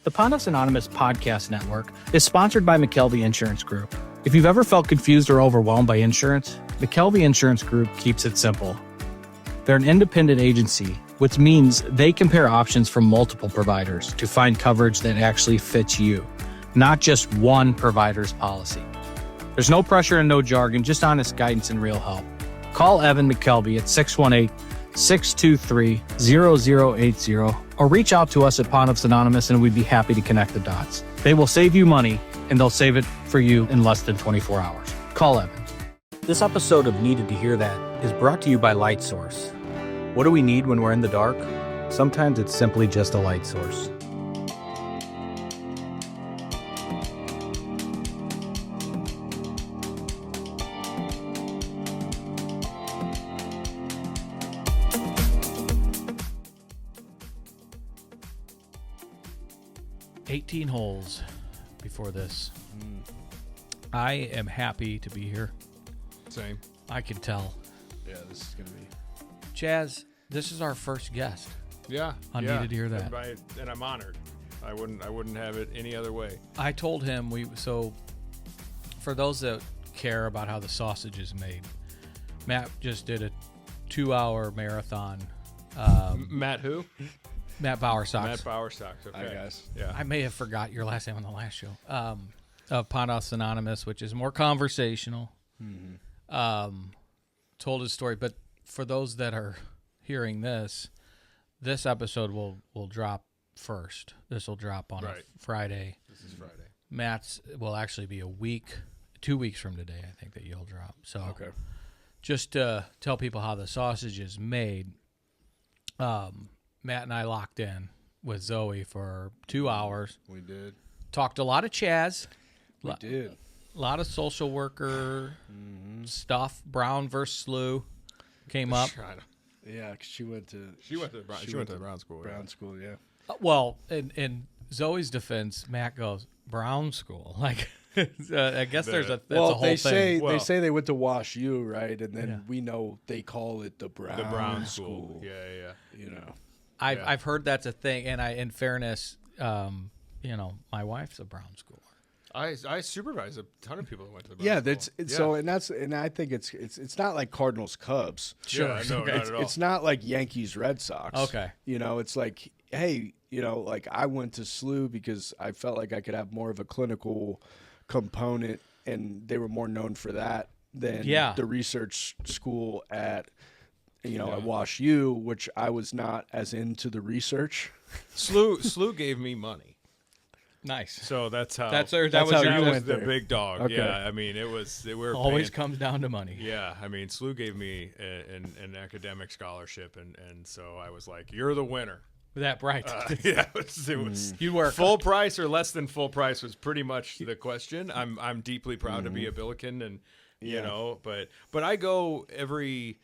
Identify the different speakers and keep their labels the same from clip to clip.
Speaker 1: The Pondos Anonymous podcast network is sponsored by McKelvey Insurance Group. If you've ever felt confused or overwhelmed by insurance, McKelvey Insurance Group keeps it simple. They're an independent agency, which means they compare options from multiple providers to find coverage that actually fits you, not just one provider's policy. There's no pressure and no jargon, just honest guidance and real help. Call Evan McKelvey at 618-623-0080 or reach out to us at Pondos Anonymous and we'd be happy to connect the dots. They will save you money and they'll save it for you in less than 24 hours. Call Evan. This episode of Needed to Hear That is brought to you by Light Source. What do we need when we're in the dark? Sometimes it's simply just a light source. $18 holes before this. I am happy to be here.
Speaker 2: Same.
Speaker 1: I can tell.
Speaker 2: Yeah, this is going to be...
Speaker 1: Chaz, this is our first guest.
Speaker 2: Yeah.
Speaker 1: I needed to hear that.
Speaker 2: And I'm honored. I wouldn't have it any other way.
Speaker 1: I told him so for those that care about how the sausage is made, Matt just did a 2-hour marathon.
Speaker 2: Matt who?
Speaker 1: Matt Bauersachs.
Speaker 2: Matt Bauersachs. Okay.
Speaker 3: Hi, guys.
Speaker 2: Yeah.
Speaker 1: I may have forgot your last name on the last show. Of Pondos Anonymous, which is more conversational. Mm-hmm. Told his story, but for those that are hearing this episode will drop first. This will drop on a Friday.
Speaker 2: This is Friday.
Speaker 1: Matt's will actually be 2 weeks from today, I think, that you'll drop. So
Speaker 2: okay.
Speaker 1: Just to tell people how the sausage is made, Matt and I locked in with Zoe for 2 hours.
Speaker 3: We did.
Speaker 1: Talked a lot of Chaz.
Speaker 3: We did.
Speaker 1: A lot of social worker stuff. Brown versus SLU came up.
Speaker 3: Yeah, 'cause she went to
Speaker 2: the Brown school.
Speaker 3: Brown school, yeah.
Speaker 1: Well, in Zoe's defense, Matt goes, Brown school. Like, I guess that's a whole
Speaker 3: they
Speaker 1: thing.
Speaker 3: They say they went to Wash U, right? And then we know they call it the Brown
Speaker 2: school. Yeah.
Speaker 3: You know.
Speaker 1: I've heard that's a thing, and in fairness, my wife's a Brown schooler.
Speaker 2: I supervise a ton of people that went to the Brown school.
Speaker 3: So I think it's not like Cardinals Cubs.
Speaker 2: Sure, no, not at all.
Speaker 3: It's not like Yankees Red Sox.
Speaker 1: Okay.
Speaker 3: It's like, hey, like I went to SLU because I felt like I could have more of a clinical component, and they were more known for that than the research school at Wash U, which I was not as into the research.
Speaker 2: SLU gave me money.
Speaker 1: Nice.
Speaker 2: So that's how
Speaker 1: that was
Speaker 2: the big dog.
Speaker 3: Okay.
Speaker 2: Yeah, I mean
Speaker 1: always comes down to money.
Speaker 2: Yeah, I mean SLU gave me an academic scholarship, and so I was like, you're the winner.
Speaker 1: That right.
Speaker 2: Yeah, it was
Speaker 1: you work
Speaker 2: full price or less than full price was pretty much the question. I'm deeply proud to be a Billiken, and but I go every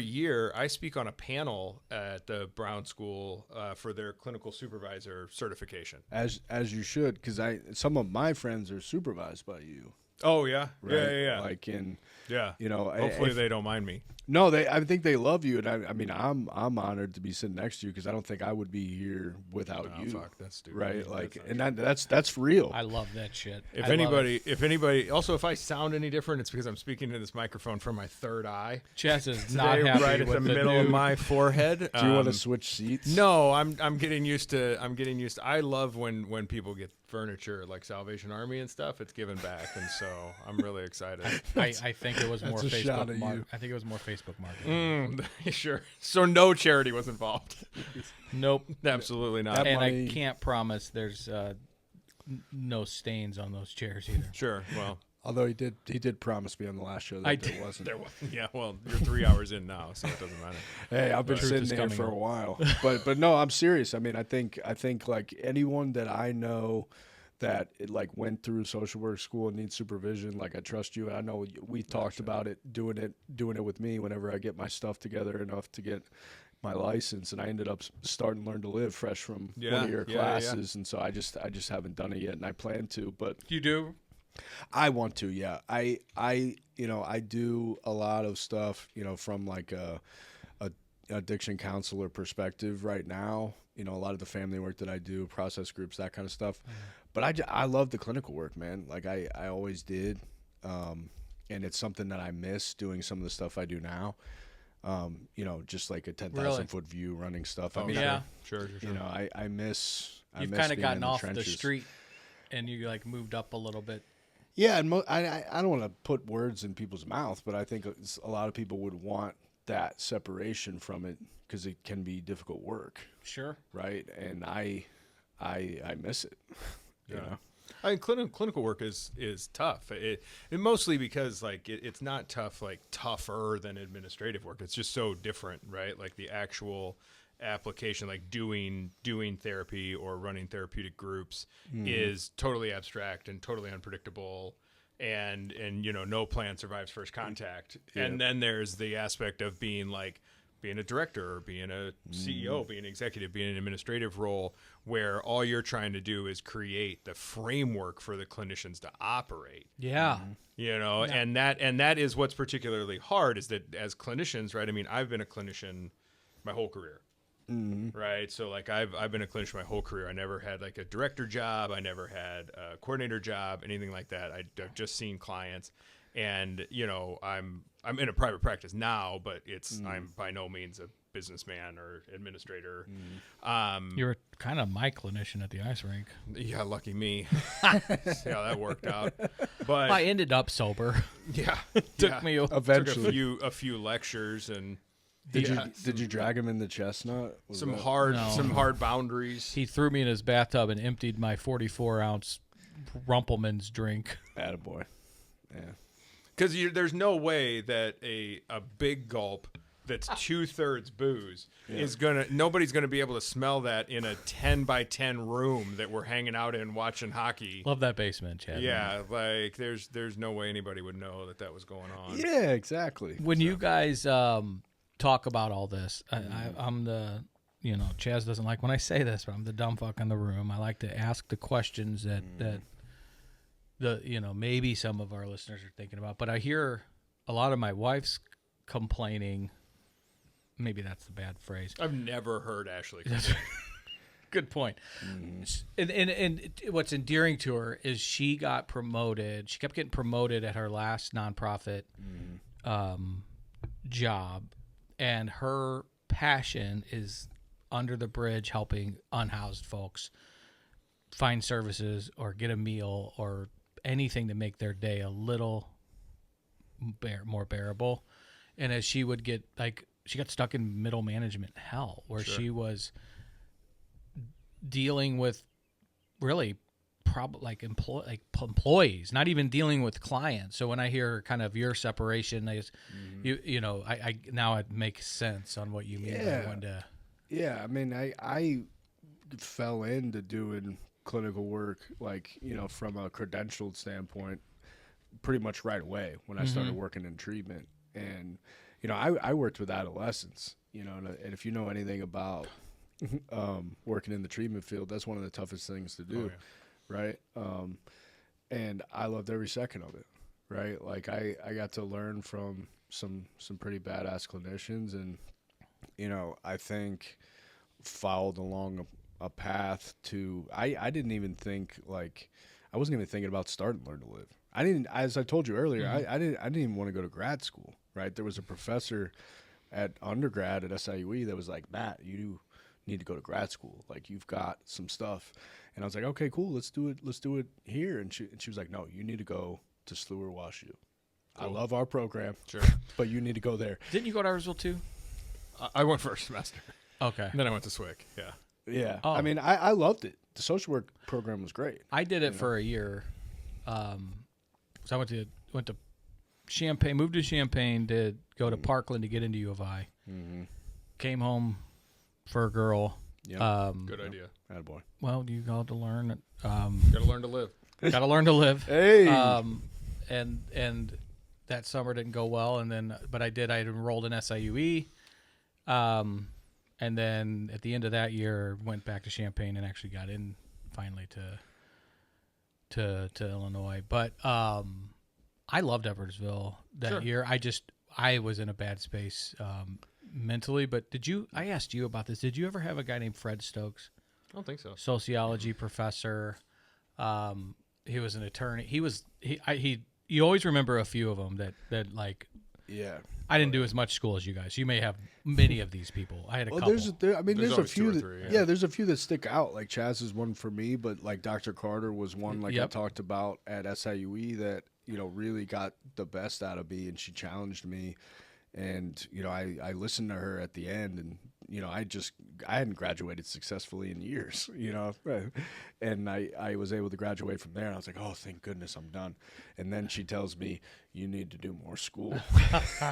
Speaker 2: year. I speak on a panel at the Brown School for their clinical supervisor certification.
Speaker 3: As you should, because some of my friends are supervised by you.
Speaker 2: Oh yeah,
Speaker 3: right?
Speaker 2: yeah.
Speaker 3: Like
Speaker 2: hopefully they don't mind me.
Speaker 3: No, I think they love you, and I mean I'm honored to be sitting next to you because I don't think I would be here without you.
Speaker 2: Fuck, that's stupid.
Speaker 3: Right? That's real.
Speaker 1: I love that shit.
Speaker 2: If anybody, also if I sound any different, it's because I'm speaking to this microphone from my third eye.
Speaker 1: Chaz is not happy
Speaker 2: right at
Speaker 1: with
Speaker 2: the middle of my forehead.
Speaker 3: Do you want to switch seats?
Speaker 2: No, I'm getting used to. I love when people get furniture like Salvation Army and stuff. It's given back, and so I'm really excited.
Speaker 1: I think it was more Facebook.
Speaker 3: I
Speaker 1: think it was more Facebook marketing.
Speaker 2: Sure. So no charity was involved.
Speaker 1: Nope,
Speaker 2: absolutely not.
Speaker 1: And I can't promise there's no stains on those chairs either.
Speaker 2: Sure. Well,
Speaker 3: although he did promise me on the last show that there wasn't.
Speaker 2: Yeah. Well, you're 3 hours in now, so it doesn't matter.
Speaker 3: Hey, I've been sitting there for a while, but no, I'm serious. I mean, I think like anyone that I know that went through social work school and needs supervision, like I trust you. And I know we talked about it, doing it with me whenever I get my stuff together enough to get my license, and I ended up starting Learn to Live fresh from one of your classes, and so I just haven't done it yet, and I plan to. But
Speaker 1: you do?
Speaker 3: I want to, yeah. I do a lot of stuff, from like a addiction counselor perspective right now. A lot of the family work that I do, process groups, that kind of stuff. But I love the clinical work, man. Like I always did. And it's something that I miss doing some of the stuff I do now. Just like a 10,000 foot view running stuff. I mean,
Speaker 2: sure.
Speaker 3: I miss.
Speaker 4: You've kind of gotten off the street, and you like moved up a little bit.
Speaker 3: Yeah, and I don't want to put words in people's mouth, but I think a lot of people would want that separation from it because it can be difficult work.
Speaker 4: Sure.
Speaker 3: Right, and I miss it. You know.
Speaker 2: I mean, clinical work is tough. It mostly because like it's not tough, like tougher than administrative work. It's just so different, right? Like the actual application, like doing therapy or running therapeutic groups is totally abstract and totally unpredictable. And no plan survives first contact. Yep. And then there's the aspect of being a director or being a CEO, being an executive, being an administrative role where all you're trying to do is create the framework for the clinicians to operate.
Speaker 4: Yeah.
Speaker 2: And that is what's particularly hard is that as clinicians, right? I mean, I've been a clinician my whole career. Right. So like I've been a clinician my whole career. I never had like a director job. I never had a coordinator job, anything like that. I've just seen clients. And I'm in a private practice now, but I'm by no means a businessman or administrator.
Speaker 4: You're kind of my clinician at the ice rink.
Speaker 2: Yeah, lucky me. See how that worked out. But
Speaker 4: I ended up sober.
Speaker 2: Yeah,
Speaker 4: took me
Speaker 3: eventually
Speaker 2: took a few lectures and.
Speaker 3: Did you drag him in the chestnut?
Speaker 2: Some hard boundaries.
Speaker 4: He threw me in his bathtub and emptied my 44-ounce Rumpelman's drink.
Speaker 3: Attaboy. Yeah.
Speaker 2: Because there's no way that a big gulp that's 2/3 booze is nobody's gonna be able to smell that in a 10 by 10 room that we're hanging out in watching hockey.
Speaker 4: Love that basement, Chad.
Speaker 2: Yeah, like there's no way anybody would know that was going on.
Speaker 3: Yeah, exactly.
Speaker 4: When you guys talk about all this, I'm the Chaz doesn't like when I say this, but I'm the dumb fuck in the room. I like to ask the questions that maybe some of our listeners are thinking about, but I hear a lot of my wife's complaining. Maybe that's the bad phrase.
Speaker 2: I've never heard Ashley.
Speaker 4: Good point. And what's endearing to her is she got promoted. She kept getting promoted at her last nonprofit job, and her passion is under the bridge helping unhoused folks find services or get a meal or anything to make their day a little more bearable. And as she would get she got stuck in middle management hell where she was dealing with really employees, not even dealing with clients. So when I hear kind of your separation, I now it makes sense on what you mean.
Speaker 3: Yeah. I mean, I fell into doing clinical work, from a credentialed standpoint, pretty much right away when I started working in treatment. And, I worked with adolescents, and if you know anything about working in the treatment field, that's one of the toughest things to do. Right. And I loved every second of it. Right. Like I got to learn from some pretty badass clinicians, and, I think followed along a path to, I didn't even think I wasn't even thinking about starting Learn to Live. I didn't, as I told you earlier, I didn't even want to go to grad school. Right. There was a professor at undergrad at SIUE that was like, Matt, you need to go to grad school. Like, you've got some stuff. And I was like, okay, cool. Let's do it here. And she was like, no, you need to go to SLU or WashU. Cool. I love our program. Sure. But you need to go there.
Speaker 4: Didn't you go to Irisville too?
Speaker 2: I went first semester.
Speaker 4: Okay.
Speaker 2: And then I went to SWIC. Yeah.
Speaker 3: Yeah. Oh. I mean, I loved it. The social work program was great.
Speaker 4: I did it for a year. So I went to Champaign, moved to Champaign, did go to Parkland to get into U of I. Came home for a girl.
Speaker 3: Yep.
Speaker 2: Good idea.
Speaker 3: Attaboy.
Speaker 4: Well, you got to learn.
Speaker 2: Got to learn to live.
Speaker 4: Got to learn to live.
Speaker 3: Hey.
Speaker 4: And that summer didn't go well, but I enrolled in SIUE. And then at the end of that year, went back to Champaign and actually got in finally to Illinois. But I loved Edwardsville that year. I was in a bad space mentally, but I asked you about this. Did you ever have a guy named Fred Stokes?
Speaker 2: I don't think so.
Speaker 4: Sociology professor. He was an attorney. You always remember a few of them that like,
Speaker 3: Yeah.
Speaker 4: I didn't do as much school as you guys. You may have many of these people. I had a couple.
Speaker 3: There's a
Speaker 2: always
Speaker 3: few
Speaker 2: two or
Speaker 3: that,
Speaker 2: three,
Speaker 3: yeah, there's a few that stick out. Like Chaz is one for me, but like Dr. Carter was one like I
Speaker 4: Yep.
Speaker 3: talked about at SIUE that, really got the best out of me, and she challenged me. And, I listened to her at the end, and, I hadn't graduated successfully in years, and I was able to graduate from there, and I was like, oh, thank goodness I'm done. And then she tells me, you need to do more school.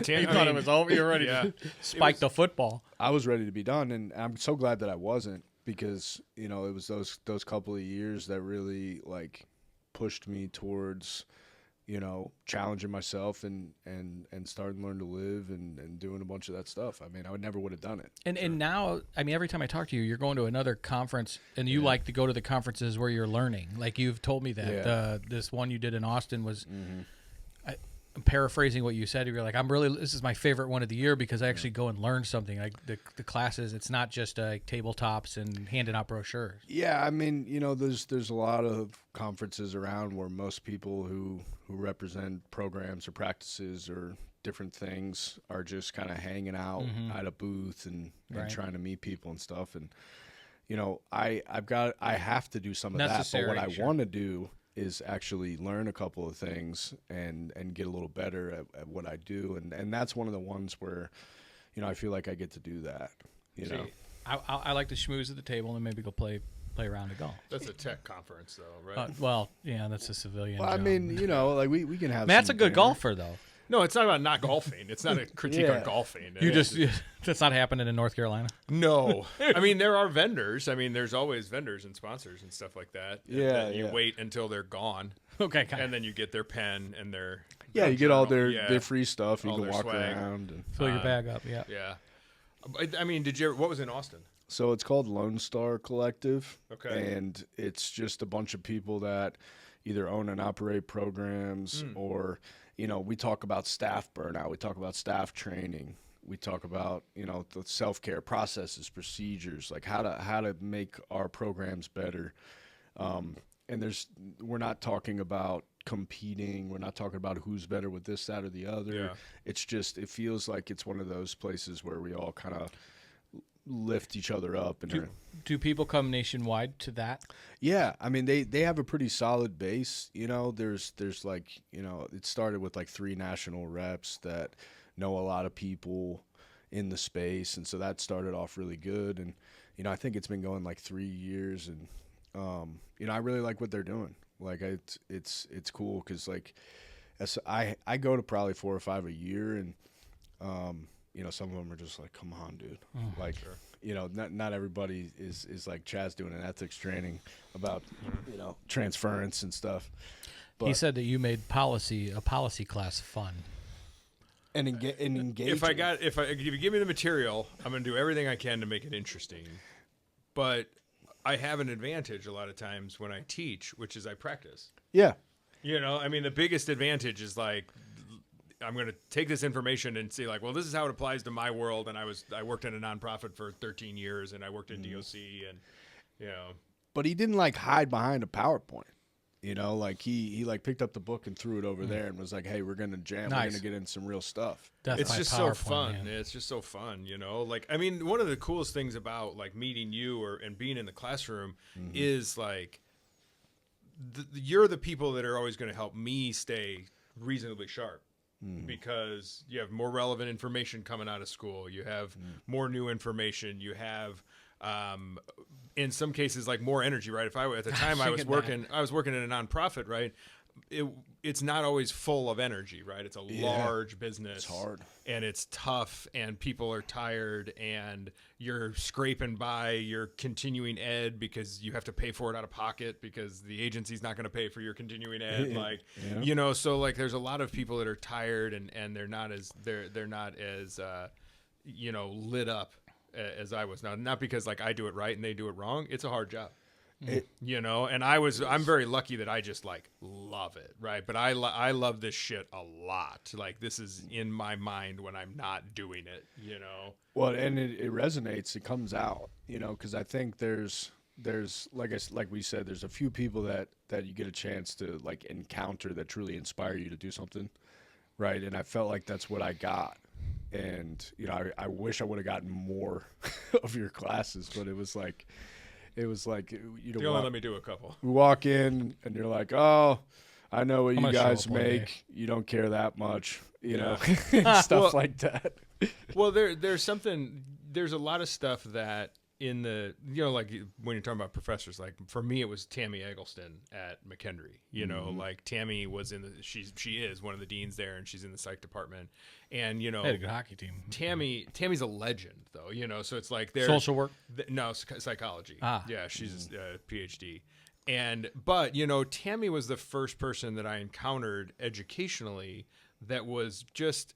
Speaker 4: You thought it was over. You were ready to spike the football.
Speaker 3: I was ready to be done, and I'm so glad that I wasn't, because, it was those couple of years that really, like, pushed me towards challenging myself and starting to learn to live and doing a bunch of that stuff. I mean, I never would have done it.
Speaker 4: And now, I mean, every time I talk to you, you're going to another conference, and you like to go to the conferences where you're learning. Like you've told me that.
Speaker 3: Yeah.
Speaker 4: This one you did in Austin was, I'm paraphrasing what you said. You're like, this is my favorite one of the year because I actually go and learn something. Like the classes, it's not just tabletops and handing out brochures.
Speaker 3: Yeah, I mean, there's a lot of conferences around where most people who represent programs or practices or different things are just kind of hanging out at a booth and trying to meet people and stuff. And I have to do some of that, but what I want to do is actually learn a couple of things and get a little better at what I do. And that's one of the ones where, I feel like I get to do that,
Speaker 4: I like to schmooze at the table and maybe go play a round of golf.
Speaker 2: That's a tech conference, though, right?
Speaker 4: Well, yeah, that's a civilian
Speaker 3: Well, I
Speaker 4: job.
Speaker 3: mean, like we can have
Speaker 4: Matt's a
Speaker 3: some
Speaker 4: good
Speaker 3: dinner.
Speaker 4: golfer, though.
Speaker 2: No, it's not about not golfing. It's not a critique on golfing.
Speaker 4: That's not happening in North Carolina.
Speaker 2: No. I mean, there are vendors. I mean, there's always vendors and sponsors and stuff like that.
Speaker 3: Yeah,
Speaker 2: And you wait until they're gone.
Speaker 4: Okay,
Speaker 2: And then you get their pen and their
Speaker 3: you get all their
Speaker 2: Yeah.
Speaker 3: free stuff. You
Speaker 2: All
Speaker 3: can
Speaker 2: their
Speaker 3: walk
Speaker 2: swag.
Speaker 3: around. And
Speaker 4: fill your bag up. Yeah.
Speaker 2: Yeah. I mean, what was in Austin?
Speaker 3: So it's called Lone Star Collective.
Speaker 2: Okay.
Speaker 3: And it's just a bunch of people that either own and operate programs or, we talk about staff burnout. We talk about staff training. We talk about, the self-care processes, procedures, like how to make our programs better. And we're not talking about competing. We're not talking about who's better with this, that, or the other.
Speaker 2: Yeah.
Speaker 3: It's just, it feels like it's one of those places where we all kind of lift each other up. And
Speaker 4: Do people come nationwide to that?
Speaker 3: yeah, I mean, they have a pretty solid base. There's like, it started with like 3 national reps that know a lot of people in the space. And so that started off really good. And, I think it's been going like 3 years. And, I really like what they're doing. Like it's cool. 'Cause like I go to probably 4 or 5 a year, and, some of them are just like, come on, dude. Like, not everybody is like Chaz doing an ethics training about, transference and stuff. But,
Speaker 4: He said that you made a policy class fun.
Speaker 3: and engaging.
Speaker 2: If you give me the material, I'm going to do everything I can to make it interesting. But I have an advantage a lot of times when I teach, which is I practice.
Speaker 3: Yeah.
Speaker 2: I mean, the biggest advantage is like, I'm going to take this information and see like, well, this is how it applies to my world. And I worked in a nonprofit for 13 years and I worked in DOC and,
Speaker 3: But he didn't like hide behind a PowerPoint. Like he like picked up the book and threw it over there and was like, hey, we're going to jam.
Speaker 4: Nice.
Speaker 3: We're going to get in some real stuff.
Speaker 4: That's
Speaker 2: it's
Speaker 4: my
Speaker 2: just
Speaker 4: PowerPoint,
Speaker 2: so fun.
Speaker 4: man.
Speaker 2: It's just so fun, Like, I mean, one of the coolest things about like meeting you and being in the classroom is like, you're the people that are always going to help me stay reasonably sharp. Because you have more relevant information coming out of school. You have more new information. You have, in some cases, like more energy, right? At the time I was working in a nonprofit, right? It's not always full of energy, right? It's a large business.
Speaker 3: It's hard.
Speaker 2: And it's tough, and people are tired, and you're scraping by your continuing ed because you have to pay for it out of pocket because the agency's not going to pay for your continuing ed. Like, so like there's a lot of people that are tired and they're not as lit up as I was. Now, not because like I do it right and they do it wrong. It's a hard job. And I'm very lucky that I just like love it, right? But I love this shit a lot. Like, this is in my mind when I'm not doing it, you know?
Speaker 3: Well, and it resonates. It comes out, you know, because I think there's like we said, there's a few people that you get a chance to like encounter that truly inspire you to do something, right? And I felt like that's what I got. And, you know, I wish I would have gotten more of your classes, but it was like, you know,
Speaker 2: They only let me do a couple.
Speaker 3: we walk in and you're like, oh, I know what
Speaker 4: I'm
Speaker 3: you
Speaker 4: gonna show
Speaker 3: guys
Speaker 4: up one day.
Speaker 3: make. You don't care that much, you know,
Speaker 2: Yeah.
Speaker 3: stuff
Speaker 2: Well,
Speaker 3: like that.
Speaker 2: Well, there's a lot of stuff that in the, you know, like when you're talking about professors, like for me, it was Tammy Eggleston at McHenry, you know, like Tammy was she is one of the deans there, and she's in the psych department. And, you know,
Speaker 4: They had a good hockey team.
Speaker 2: Tammy's a legend though, you know, so it's like they're
Speaker 4: Social work?
Speaker 2: no, psychology.
Speaker 4: Ah.
Speaker 2: Yeah. She's a PhD. But, you know, Tammy was the first person that I encountered educationally that was just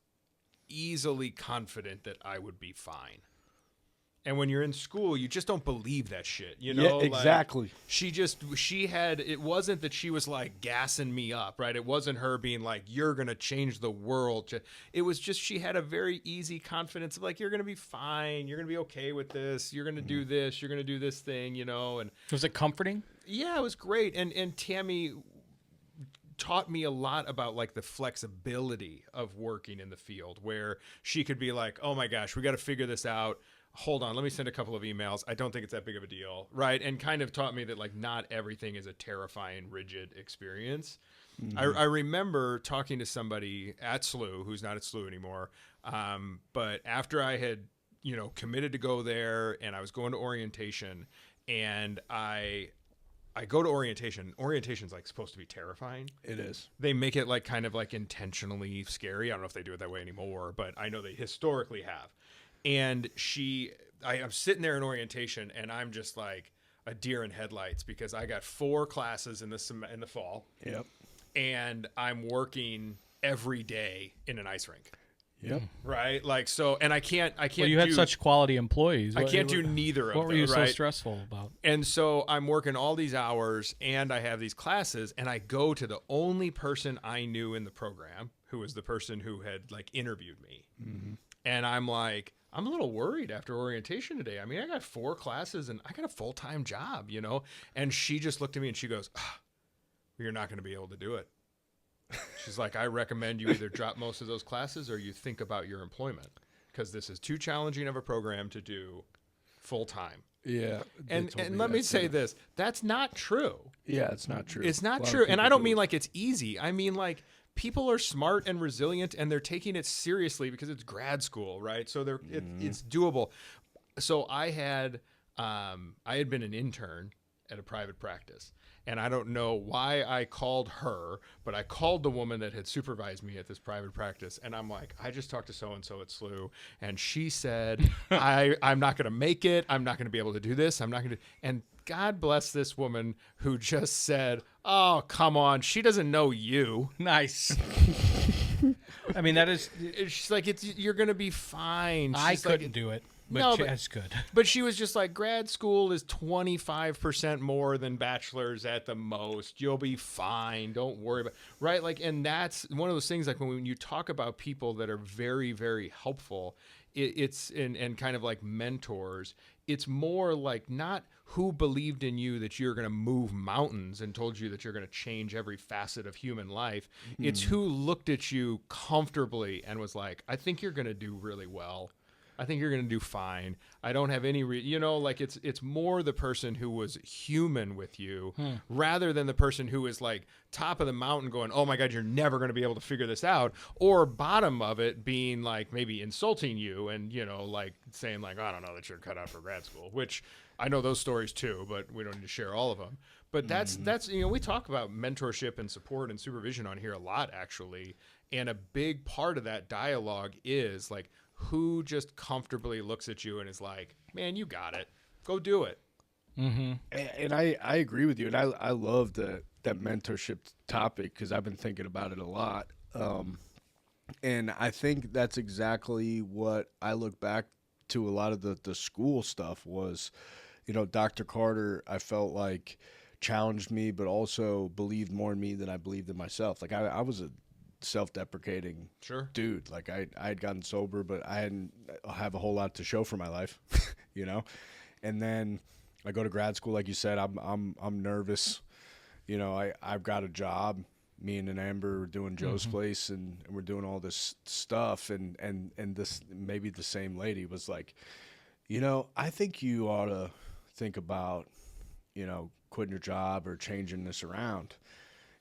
Speaker 2: easily confident that I would be fine. And when you're in school, you just don't believe that shit, you know?
Speaker 3: Yeah, exactly.
Speaker 2: Like, it wasn't that she was like gassing me up, right? It wasn't her being like, you're going to change the world. It was just, she had a very easy confidence of like, you're going to be fine. You're going to be okay with this. You're going to do this. You're going to do this thing, you know? And
Speaker 4: Was it comforting?
Speaker 2: yeah, it was great. And Tammy taught me a lot about like the flexibility of working in the field, where she could be like, oh my gosh, we got to figure this out. Hold on, let me send a couple of emails. I don't think it's that big of a deal, right? And kind of taught me that like not everything is a terrifying, rigid experience. I remember talking to somebody at SLU who's not at SLU anymore, but after I had, you know, committed to go there and I was going to orientation, and I go to orientation. Orientation's like supposed to be terrifying.
Speaker 3: It is.
Speaker 2: They make it like kind of like intentionally scary. I don't know if they do it that way anymore, but I know they historically have. And I'm sitting there in orientation, and I'm just like a deer in headlights because I got 4 classes in the fall.
Speaker 3: Yep.
Speaker 2: And I'm working every day in an ice rink.
Speaker 3: Yep.
Speaker 2: Right. Like, so, and I can't,
Speaker 4: Well, you had such quality employees.
Speaker 2: I can't do neither of them.
Speaker 4: What were you so
Speaker 2: right?
Speaker 4: stressful about?
Speaker 2: And so I'm working all these hours, and I have these classes, and I go to the only person I knew in the program, who was the person who had like interviewed me. Mm-hmm. And I'm like, I'm a little worried after orientation today. I mean, I got 4 classes and I got a full-time job, you know? And she just looked at me and she goes, you're not going to be able to do it. She's like, I recommend you either drop most of those classes or you think about your employment, because this is too challenging of a program to do full-time.
Speaker 3: Yeah.
Speaker 2: And let me say this, that's not true.
Speaker 3: Yeah, it's not true.
Speaker 2: It's not true. And I don't mean like it's easy. I mean like people are smart and resilient, and they're taking it seriously because it's grad school, right? So it's doable. So I had been an intern at a private practice, and I don't know why I called her, but I called the woman that had supervised me at this private practice, and I'm like, I just talked to so-and-so at SLU, and she said, I'm not going to make it. I'm not going to be able to do this. I'm not going to. And God bless this woman who just said, oh, come on. She doesn't know you.
Speaker 4: Nice. I mean, that is.
Speaker 2: She's like, you're going to be fine.
Speaker 4: I
Speaker 2: She's
Speaker 4: couldn't
Speaker 2: like,
Speaker 4: do it. But
Speaker 2: No,
Speaker 4: that's good.
Speaker 2: But she was just like, grad school is 25% more than bachelor's at the most. You'll be fine. Don't worry about right. Like, and that's one of those things, like when you talk about people that are very, very helpful, it's and kind of like mentors, it's more like not who believed in you that you're going to move mountains and told you that you're going to change every facet of human life. It's who looked at you comfortably and was like, I think you're going to do really well. I think you're going to do fine. I don't have any, like it's more the person who was human with you rather than the person who is like top of the mountain going, oh my God, you're never going to be able to figure this out, or bottom of it being like maybe insulting you and, like saying like, I don't know that you're cut out for grad school, which I know those stories too, but we don't need to share all of them. But that's, we talk about mentorship and support and supervision on here a lot, actually. And a big part of that dialogue is like, who just comfortably looks at you and is like, man, you got it. Go do it.
Speaker 3: Mm-hmm. And I agree with you. And I love that mentorship topic because I've been thinking about it a lot. And I think that's exactly what I look back to a lot of the school stuff was, Dr. Carter, I felt like challenged me, but also believed more in me than I believed in myself. Like I was a self-deprecating dude. Like I had gotten sober, but I didn't have a whole lot to show for my life, you know? And then I go to grad school. Like you said, I'm nervous. You know, I've got a job. Me and Amber were doing Joe's place, and we're doing all this stuff. And this, maybe the same lady was like, you know, I think you ought to think about, you know, quitting your job or changing this around,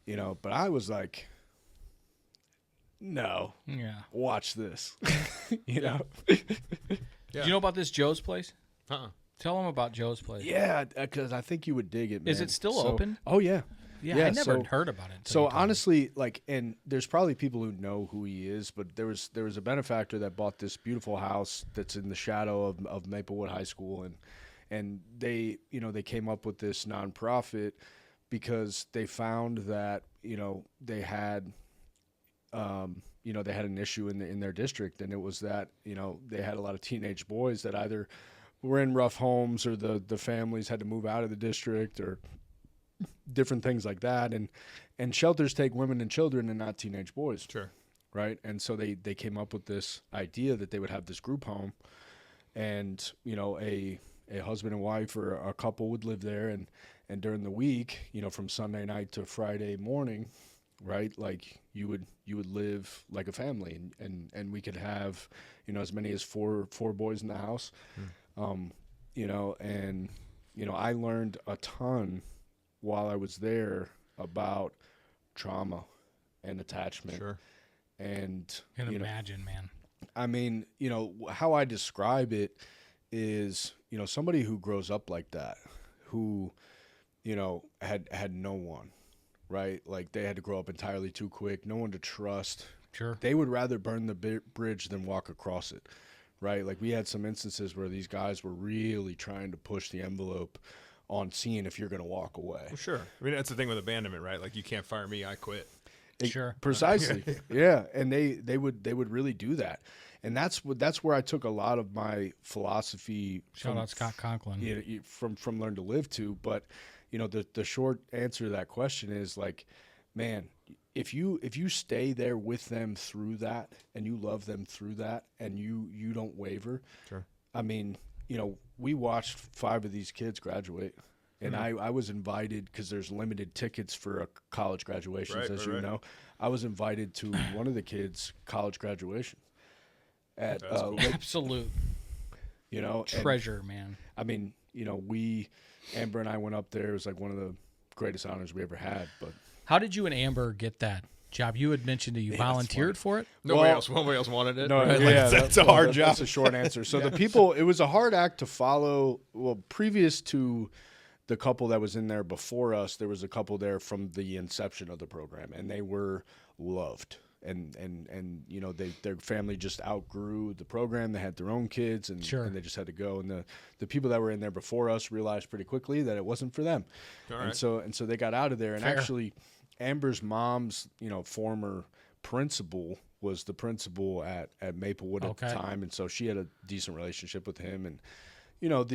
Speaker 3: you know. But I was like, no, watch this, you know.
Speaker 4: Do you know about this Joe's place? Tell them about Joe's place.
Speaker 3: Yeah, because I think you would dig it, man.
Speaker 4: Is it still open?
Speaker 3: Oh, yeah.
Speaker 4: Yeah, I never heard about it.
Speaker 3: So honestly, like, and there's probably people who know who he is, but there was a benefactor that bought this beautiful house that's in the shadow of Maplewood High School, and they, you know, they came up with this nonprofit because they found that, you know, they had an issue in their district, and it was that, you know, they had a lot of teenage boys that either were in rough homes or the families had to move out of the district or different things like that, and shelters take women and children and not teenage boys.
Speaker 2: Sure.
Speaker 3: Right. And so they came up with this idea that they would have this group home, and, you know, a husband and wife or a couple would live there, and during the week, you know, from Sunday night to Friday morning, right, like you would live like a family, and we could have, you know, as many as four boys in the house. You know, and, you know, I learned a ton while I was there about trauma and attachment.
Speaker 2: Sure.
Speaker 3: And
Speaker 4: I can imagine, man.
Speaker 3: I mean, you know, how I describe it is, you know, somebody who grows up like that, who, you know, had no one, right? Like they had to grow up entirely too quick, no one to trust.
Speaker 4: Sure.
Speaker 3: They would rather burn the bridge than walk across it, right? Like we had some instances where these guys were really trying to push the envelope on seeing if you're going to walk away.
Speaker 2: Well, sure. I mean, that's the thing with abandonment, right? Like you can't fire me, I quit.
Speaker 4: Sure.
Speaker 3: Precisely. Yeah. And they would really do that. And that's where I took a lot of my philosophy.
Speaker 4: Shout out Scott Conklin.
Speaker 3: You know, from Learn to Live to. But, you know, the short answer to that question is like, man, if you stay there with them through that, and you love them through that, and you don't waver. Sure. I mean, you know, we watched 5 of these kids graduate, and I was invited because there's limited tickets for a college graduations, as you know. I was invited to one of the kids' college graduation at
Speaker 2: cool.
Speaker 4: Absolute,
Speaker 3: you know,
Speaker 4: treasure, man.
Speaker 3: I mean, you know, Amber and I went up there. It was like one of the greatest honors we ever had. But
Speaker 4: how did you and Amber get that job? You had mentioned that you volunteered for it.
Speaker 2: Nobody else wanted it.
Speaker 3: No,
Speaker 2: right?
Speaker 3: yeah,
Speaker 2: that's a hard job.
Speaker 3: That's a short answer. So the people, it was a hard act to follow. Well, previous to the couple that was in there before us, there was a couple there from the inception of the program, and they were loved. And you know, their family just outgrew the program. They had their own kids, and they just had to go. And the people that were in there before us realized pretty quickly that it wasn't for them. And so they got out of there. And actually, Amber's mom's, you know, former principal was the principal at Maplewood at the time, and so she had a decent relationship with him. And you know,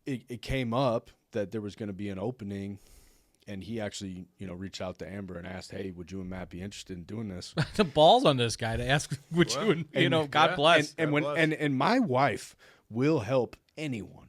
Speaker 3: it came up that there was going to be an opening, and he actually, you know, reached out to Amber and asked, "Hey, would you and Matt be interested in doing this?"
Speaker 4: The balls on this guy to ask, "Would you?" And, you know, God bless.
Speaker 3: And my wife will help anyone.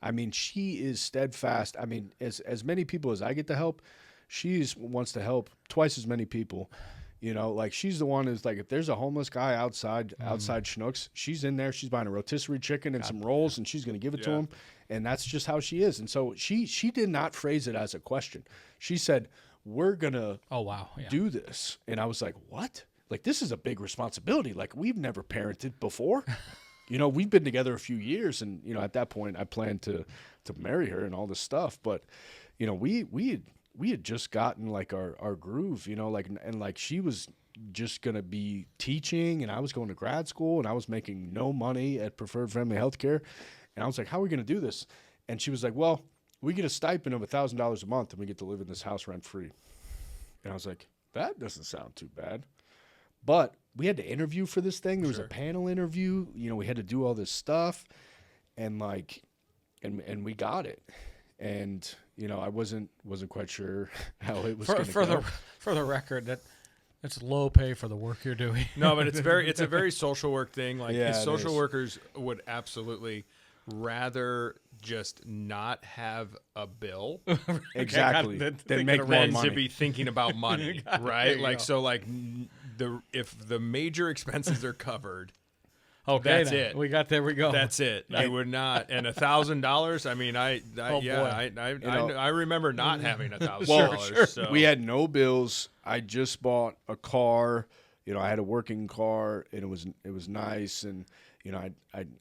Speaker 3: I mean, she is steadfast. I mean, as many people as I get to help, she wants to help twice as many people. You know, like she's the one who's like, if there's a homeless guy outside Schnucks, she's in there. She's buying a rotisserie chicken and some rolls, and she's going to give it to him. And that's just how she is. And so she did not phrase it as a question. She said, "We're going to do this." And I was like, what? Like, this is a big responsibility. Like, we've never parented before. You know, we've been together a few years, and, you know, at that point I planned to marry her and all this stuff. But, you know, we had just gotten like our groove, you know, like, and like she was just going to be teaching, and I was going to grad school, and I was making no money at Preferred Family Healthcare. And I was like, how are we going to do this? And she was like, well, we get a stipend of $1,000 a month, and we get to live in this house rent free. And I was like, that doesn't sound too bad. But we had to interview for this thing. There was a panel interview. You know, we had to do all this stuff, and like, and we got it. And I wasn't quite sure how it was
Speaker 4: for the record, that's low pay for the work you're doing.
Speaker 2: No, but it's a very social work thing. Like social
Speaker 3: is.
Speaker 2: workers would absolutely rather just not have a bill
Speaker 3: exactly than make more
Speaker 2: than
Speaker 3: money.
Speaker 2: to be thinking about money, right? Like so, like if the major expenses are covered.
Speaker 4: Okay,
Speaker 2: that's
Speaker 4: now.
Speaker 2: it.
Speaker 4: We got there. We go.
Speaker 2: That's it. You would not, and $1,000. I mean, I remember not having $1,000. So.
Speaker 3: We had no bills. I just bought a car. I had a working car, and it was nice. And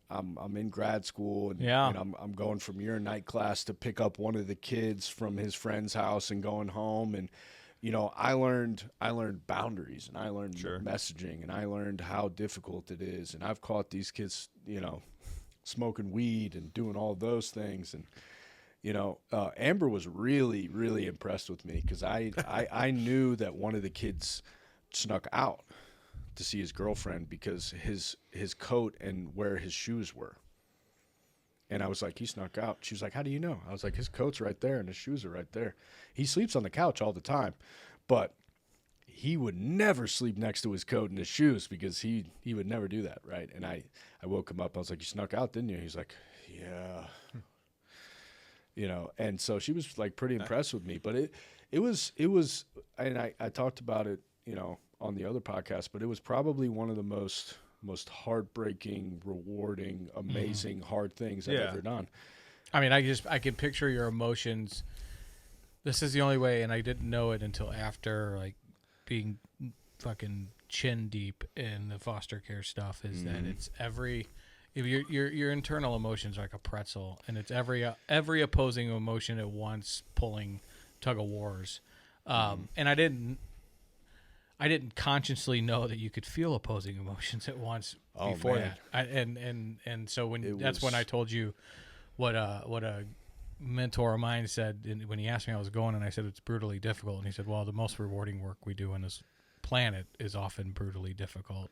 Speaker 3: I'm in grad school, and I'm going from year night class to pick up one of the kids from his friend's house and going home. And I learned boundaries, and I learned messaging, and I learned how difficult it is. And I've caught these kids, smoking weed and doing all those things. And, Amber was really, really impressed with me because I knew that one of the kids snuck out to see his girlfriend because his coat and where his shoes were. And I was like, he snuck out. She was like, how do you know? I was like, his coat's right there and his shoes are right there. He sleeps on the couch all the time, but he would never sleep next to his coat and his shoes because he would never do that, right? And I woke him up. I was like, you snuck out, didn't you? He's like, yeah. And so she was like pretty impressed with me. But it was, and I talked about it, on the other podcast, but it was probably one of the most heartbreaking, rewarding, amazing, hard things I've ever done.
Speaker 4: I mean, I can picture your emotions. This is the only way, and I didn't know it until after, like, being fucking chin deep in the foster care stuff, is that it's your internal emotions are like a pretzel, and it's every opposing emotion at once pulling tug of wars. And I didn't consciously know that you could feel opposing emotions at once before
Speaker 3: man.
Speaker 4: that. And so when I told you what a mentor of mine said when he asked me how I was going, and I said it's brutally difficult, and he said, well, the most rewarding work we do on this planet is often brutally difficult.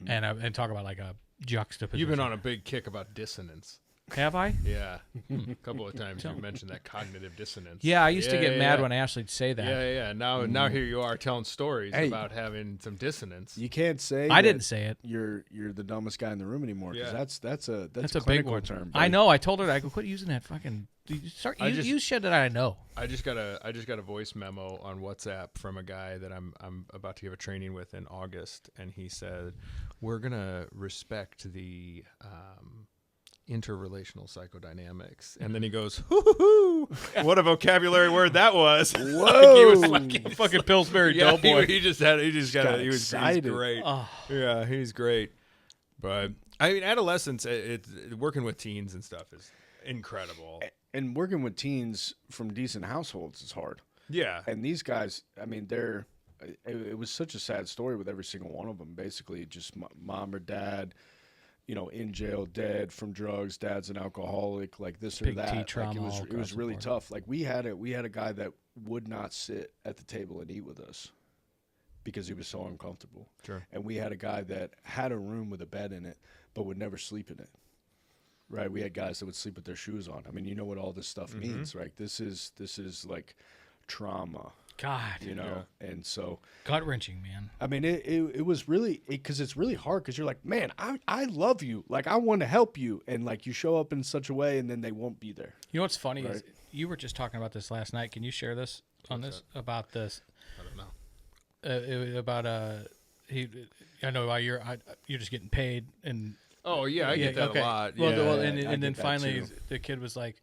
Speaker 4: And talk about like a juxtaposition.
Speaker 2: You've been on a big kick about dissonance.
Speaker 4: Have I?
Speaker 2: Yeah. A couple of times you mentioned that cognitive dissonance.
Speaker 4: Yeah, I used to get mad when Ashley'd say that.
Speaker 2: Yeah. Now here you are telling stories about having some dissonance.
Speaker 3: You can't say
Speaker 4: I didn't say it.
Speaker 3: You're the dumbest guy in the room anymore because that's a
Speaker 4: big one.
Speaker 3: term.
Speaker 4: I know. I told her I could quit using that fucking. Use shit that I know.
Speaker 2: I just got a voice memo on WhatsApp from a guy that I'm about to give a training with in August, and he said we're gonna respect the interrelational psychodynamics, and then he goes, "Hoo-hoo-hoo." What a vocabulary word that was!
Speaker 3: Whoa,
Speaker 2: he was
Speaker 4: fucking Pillsbury Doughboy.
Speaker 2: He was
Speaker 3: excited.
Speaker 2: great.
Speaker 4: Oh.
Speaker 2: Yeah, he's great. But I mean, adolescence, working with teens and stuff is incredible.
Speaker 3: And working with teens from decent households is hard.
Speaker 2: Yeah,
Speaker 3: and these guys, I mean, it was such a sad story with every single one of them. Basically, just mom or dad, in jail, dead from drugs. Dad's an alcoholic, like this or
Speaker 4: Big
Speaker 3: that.
Speaker 4: T trauma,
Speaker 3: like it was really tough. Like we had a guy that would not sit at the table and eat with us because he was so uncomfortable.
Speaker 2: Sure. And
Speaker 3: we had a guy that had a room with a bed in it, but would never sleep in it. Right. We had guys that would sleep with their shoes on. I mean, you know what all this stuff means, right? This is like trauma.
Speaker 4: God,
Speaker 3: and so
Speaker 4: gut wrenching, man.
Speaker 3: I mean, it was really because it's really hard because you're like, man, I love you, like I want to help you, and like you show up in such a way, and then they won't be there.
Speaker 4: You know what's funny is you were just talking about this last night. Can you share this about this?
Speaker 2: I don't know.
Speaker 4: About I know why you're just getting paid and.
Speaker 2: Oh yeah, I get that a lot.
Speaker 4: Well, and then finally the kid was like,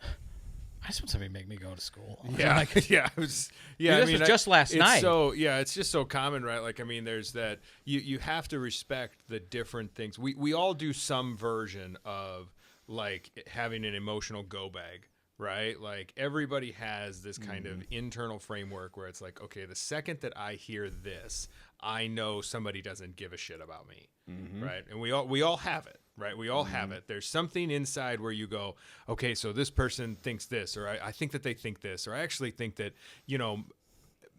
Speaker 4: I just want somebody to make me go to school.
Speaker 2: Yeah,
Speaker 4: This was just last night.
Speaker 2: So it's just so common, right? Like, I mean, there's that. You have to respect the different things. We all do some version of like having an emotional go bag, right? Like everybody has this kind of internal framework where it's like, okay, the second that I hear this, I know somebody doesn't give a shit about me, right? And we all have it, right? We all have it. There's something inside where you go, okay, so this person thinks this, or I think that they think this, or I actually think that,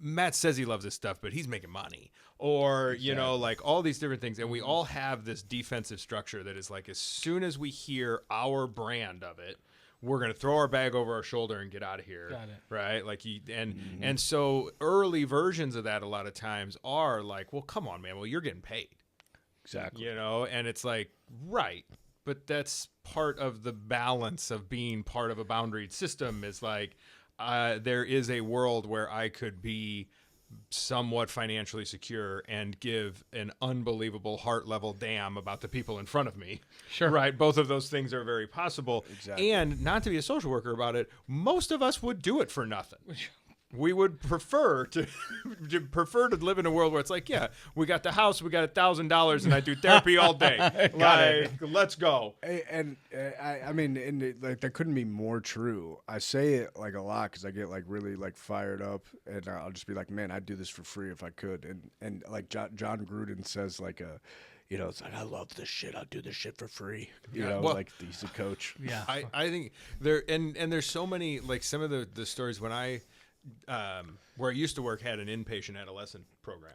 Speaker 2: Matt says he loves this stuff, but he's making money, or, like all these different things. And we all have this defensive structure that is like, as soon as we hear our brand of it, we're going to throw our bag over our shoulder and get out of here.
Speaker 4: Got it.
Speaker 2: Right? Like and so early versions of that a lot of times are like, well, come on, man. Well, you're getting paid.
Speaker 3: Exactly.
Speaker 2: You know, and it's like, right. But that's part of the balance of being part of a boundaried system is like, there is a world where I could be somewhat financially secure and give an unbelievable heart level damn about the people in front of me.
Speaker 4: Sure.
Speaker 2: Right. Both of those things are very possible.
Speaker 3: Exactly.
Speaker 2: And not to be a social worker about it, most of us would do it for nothing. We would prefer to live in a world where it's like, yeah, we got the house, we got $1,000, and I do therapy all day. Let's go.
Speaker 3: And I mean, like that couldn't be more true. I say it like a lot because I get like really like fired up, and I'll just be like, man, I'd do this for free if I could. And like John Gruden says, like you know, it's like, I love this shit. I'll do this shit for free. You know,
Speaker 2: well,
Speaker 3: like he's a coach.
Speaker 4: Yeah.
Speaker 2: I think there and there's so many, like some of the stories when I where I used to work had an inpatient adolescent program.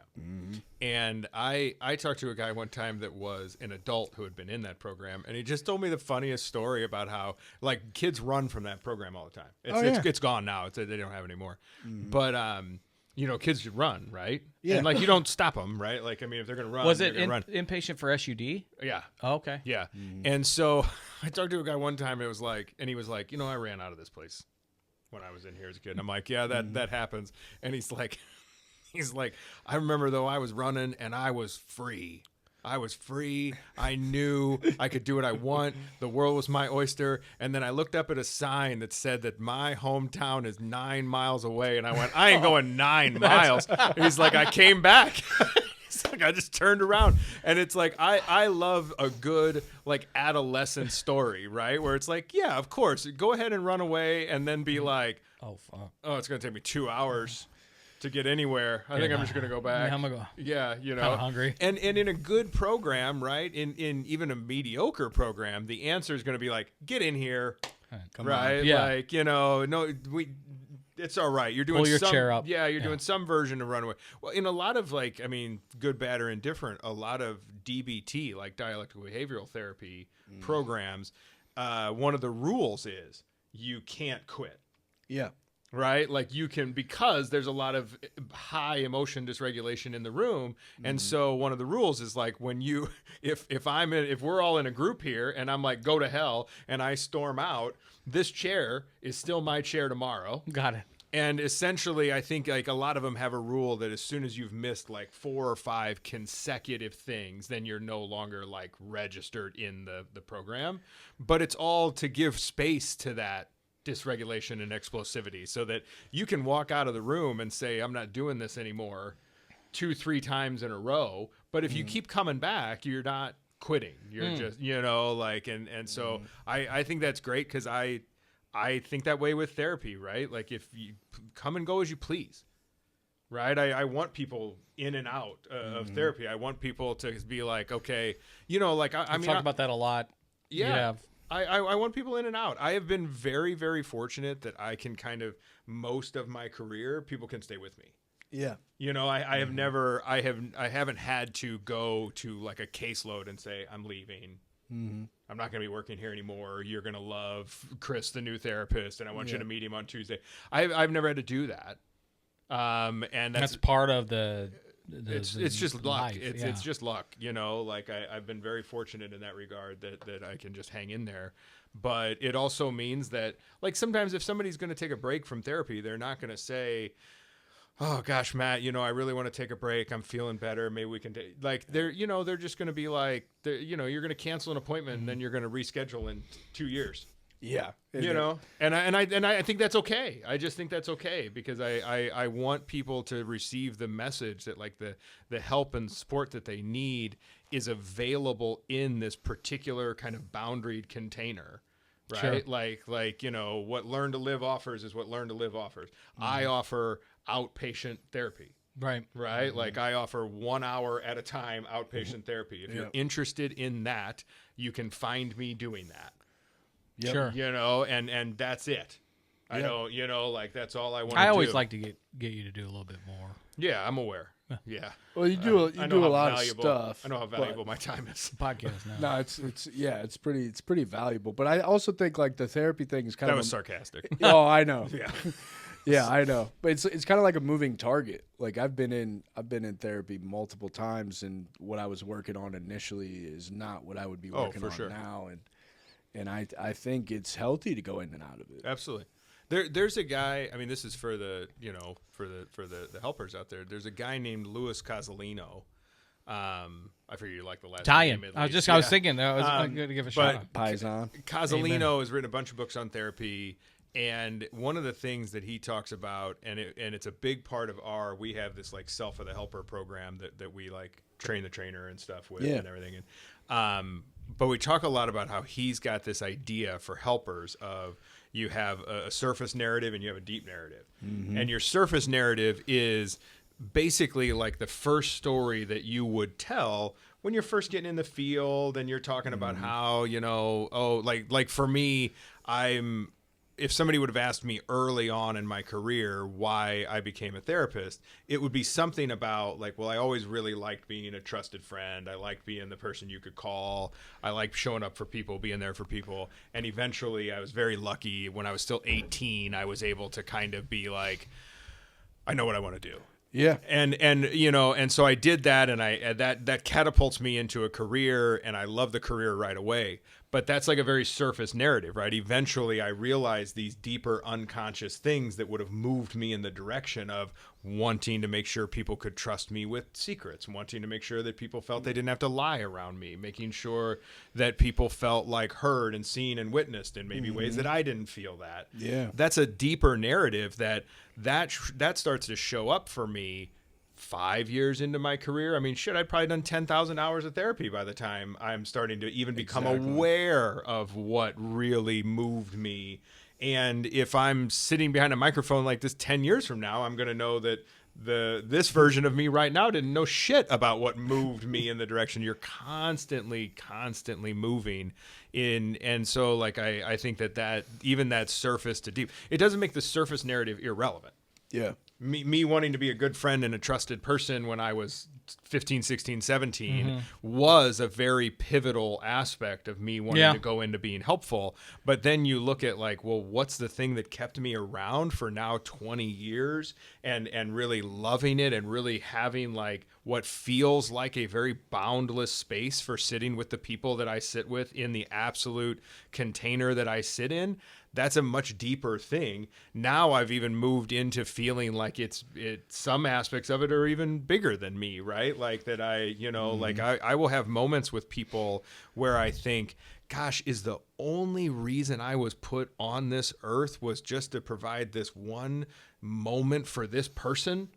Speaker 2: And I talked to a guy one time that was an adult who had been in that program, and he just told me the funniest story about how like kids run from that program all the time. It's gone now. They don't have it anymore. But you know, kids should run, right?
Speaker 3: Yeah.
Speaker 2: And like you don't stop them, right? Like I mean, if they're gonna run,
Speaker 4: Was
Speaker 2: they're
Speaker 4: it
Speaker 2: gonna run.
Speaker 4: inpatient for SUD?
Speaker 2: Yeah.
Speaker 4: Oh, okay.
Speaker 2: Yeah. And so I talked to a guy one time, and he was like, you know, I ran out of this place when I was in here as a kid. And I'm like, yeah, that happens. And he's like, I remember though I was running and I was free. I knew I could do what I want. The world was my oyster. And then I looked up at a sign that said that my hometown is 9 miles away. And I went, I ain't going 9 miles. And he's like, I came back. It's like I just turned around, and it's like I love a good like adolescent story, right? Where it's like, yeah, of course, go ahead and run away, and then be like,
Speaker 4: Oh, fuck.
Speaker 2: oh, it's gonna take me 2 hours to get anywhere. I think I'm just gonna go back.
Speaker 4: Yeah, I'm gonna go.
Speaker 2: Yeah, you know,
Speaker 4: Kinda hungry.
Speaker 2: And in a good program, right? In even a mediocre program, the answer is gonna be like, get in here,
Speaker 4: Come
Speaker 2: right?
Speaker 4: on. Yeah.
Speaker 2: Like, you know, no, it's all right. You're doing
Speaker 4: Pull your
Speaker 2: some,
Speaker 4: chair up.
Speaker 2: Yeah, you're doing some version of runaway. Well, in a lot of like, I mean, good, bad, or indifferent, a lot of DBT, like dialectical behavioral therapy programs, one of the rules is you can't quit.
Speaker 3: Yeah.
Speaker 2: Right? Like you can, because there's a lot of high emotion dysregulation in the room. And so one of the rules is like when you, if we're all in a group here and I'm like, go to hell, and I storm out, this chair is still my chair tomorrow.
Speaker 4: Got it.
Speaker 2: And essentially, I think like a lot of them have a rule that as soon as you've missed like 4 or 5 consecutive things, then you're no longer like registered in the program. But it's all to give space to that dysregulation and explosivity so that you can walk out of the room and say, I'm not doing this anymore 2-3 times in a row. But if you keep coming back, you're not quitting. You're just, you know, like, and so I think that's great because I think that way with therapy, right? Like if you come and go as you please, right? I want people in and out of therapy. I want people to be like, okay, you know, like I mean,
Speaker 4: talk about that a lot.
Speaker 2: Yeah.
Speaker 4: You have.
Speaker 2: I want people in and out. I have been very, very fortunate that I can kind of, most of my career, people can stay with me.
Speaker 3: Yeah.
Speaker 2: You know, I haven't had to go to like a caseload and say, I'm leaving. I'm not going to be working here anymore. You're going to love Chris, the new therapist, and I want you to meet him on Tuesday. I've never had to do that. And
Speaker 4: That's part of
Speaker 2: it's just luck.
Speaker 4: life,
Speaker 2: It's just luck, you know, like I've been very fortunate in that regard that I can just hang in there. But it also means that like sometimes if somebody's going to take a break from therapy, they're not going to say, oh gosh, Matt, you know, I really want to take a break. I'm feeling better. Maybe we can take, like they're just going to be like, you know, you're going to cancel an appointment and then you're going to reschedule in 2 years.
Speaker 3: Yeah.
Speaker 2: You know, and I think that's okay. I just think that's okay because I want people to receive the message that like the help and support that they need is available in this particular kind of boundaried container, right?
Speaker 4: Sure.
Speaker 2: Like, you know, what Learn to Live offers is what Learn to Live offers. I offer outpatient therapy.
Speaker 4: Right.
Speaker 2: Like I offer 1 hour at a time outpatient therapy. If you're interested in that, you can find me doing that.
Speaker 3: Yep.
Speaker 4: Sure.
Speaker 2: You know, and that's it. I don't, you know, like that's all I want to do.
Speaker 4: I always like to get you to do a little bit more.
Speaker 2: Yeah, I'm aware. Yeah.
Speaker 3: Well, you do
Speaker 2: I know
Speaker 3: a
Speaker 2: how
Speaker 3: lot
Speaker 2: valuable-
Speaker 3: of stuff.
Speaker 2: I know how valuable my time is.
Speaker 4: Podcast now.
Speaker 3: No, it's pretty valuable. But I also think like the therapy thing is kind
Speaker 2: That
Speaker 3: of
Speaker 2: was sarcastic.
Speaker 3: Oh, I know.
Speaker 2: Yeah.
Speaker 3: Yeah, I know. But it's kind of like a moving target. Like I've been in therapy multiple times, and what I was working on initially is not what I would be working
Speaker 2: for
Speaker 3: on
Speaker 2: sure.
Speaker 3: now. And I think it's healthy to go in and out of it.
Speaker 2: Absolutely. There's a guy. I mean, this is for the for the helpers out there. There's a guy named Louis Casalino. I figure you like the last
Speaker 4: Italian.
Speaker 2: name. At
Speaker 4: I was
Speaker 2: least.
Speaker 4: thinking I was going to give a shout out.
Speaker 3: Paisan.
Speaker 2: Casalino has written a bunch of books on therapy, and one of the things that he talks about, and it's a big part of we have this like Self of the Helper program that we like train the trainer and stuff with and everything. And but we talk a lot about how he's got this idea for helpers of you have a surface narrative and you have a deep narrative. Mm-hmm. And your surface narrative is basically like the first story that you would tell when you're first getting in the field and you're talking about how, like for me, if somebody would have asked me early on in my career why I became a therapist, it would be something about like, well, I always really liked being a trusted friend. I liked being the person you could call. I liked showing up for people, being there for people. And eventually I was very lucky when I was still 18, I was able to kind of be like, I know what I want to do.
Speaker 3: Yeah.
Speaker 2: And so I did that, and that catapults me into a career, and I love the career right away. But that's like a very surface narrative, right? Eventually I realized these deeper unconscious things that would have moved me in the direction of wanting to make sure people could trust me with secrets, wanting to make sure that people felt they didn't have to lie around me, making sure that people felt like heard and seen and witnessed in maybe ways that I didn't feel that.
Speaker 3: Yeah.
Speaker 2: That's a deeper narrative that starts to show up for me 5 years into my career. I mean, shit, I'd probably done 10,000 hours of therapy by the time I'm starting to even become aware of what really moved me. And if I'm sitting behind a microphone like this 10 years from now, I'm going to know that this version of me right now didn't know shit about what moved me in the direction. You're constantly moving in. And so like, I think that even that surface to deep, it doesn't make the surface narrative irrelevant.
Speaker 3: Yeah.
Speaker 2: Me wanting to be a good friend and a trusted person when I was 15, 16, 17 was a very pivotal aspect of me wanting to go into being helpful. But then you look at like, well, what's the thing that kept me around for now 20 years and really loving it and really having like what feels like a very boundless space for sitting with the people that I sit with in the absolute container that I sit in? That's a much deeper thing. Now I've even moved into feeling like it's some aspects of it are even bigger than me, right? Like that like I will have moments with people where I think, gosh, is the only reason I was put on this earth was just to provide this one moment for this person?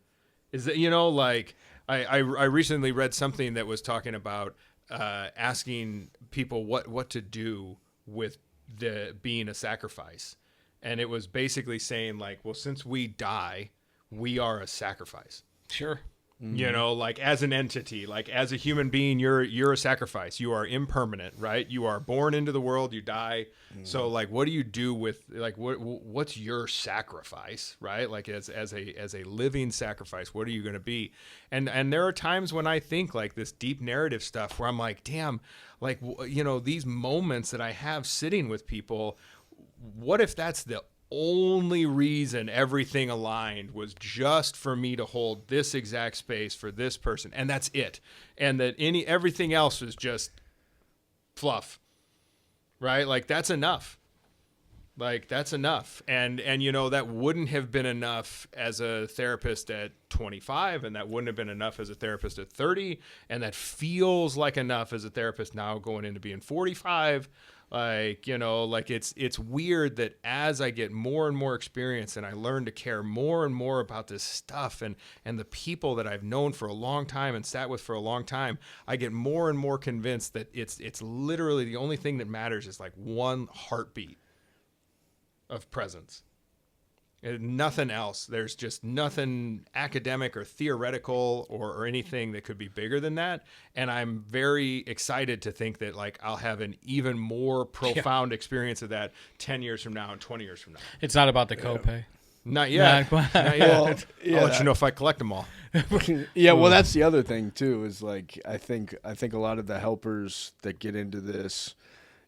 Speaker 2: Is that, like I recently read something that was talking about asking people what to do with the being a sacrifice, and it was basically saying like, well, since we die, we are a sacrifice.
Speaker 4: Sure.
Speaker 2: Like as an entity, like as a human being, you're a sacrifice. You are impermanent, right? You are born into the world, you die. So like, what do you do with like what's your sacrifice, right? Like as a living sacrifice, what are you going to be? And there are times when I think like this deep narrative stuff where I'm like, damn, like these moments that I have sitting with people, what if that's the only reason everything aligned was just for me to hold this exact space for this person, and that's it, and that everything else was just fluff, right? Like that's enough. And that wouldn't have been enough as a therapist at 25, and that wouldn't have been enough as a therapist at 30, and that feels like enough as a therapist now going into being 45. Like, like it's weird that as I get more and more experience and I learn to care more and more about this stuff and the people that I've known for a long time and sat with for a long time, I get more and more convinced that it's literally the only thing that matters is like one heartbeat of presence. And nothing else. There's just nothing academic or theoretical or anything that could be bigger than that. And I'm very excited to think that like I'll have an even more profound experience of that 10 years from now and 20 years from now.
Speaker 4: It's not about the copay.
Speaker 2: Not yet. Not yet.
Speaker 3: Well,
Speaker 2: I'll let you know if I collect them all.
Speaker 3: Yeah, well, that's the other thing too. Is like I think a lot of the helpers that get into this,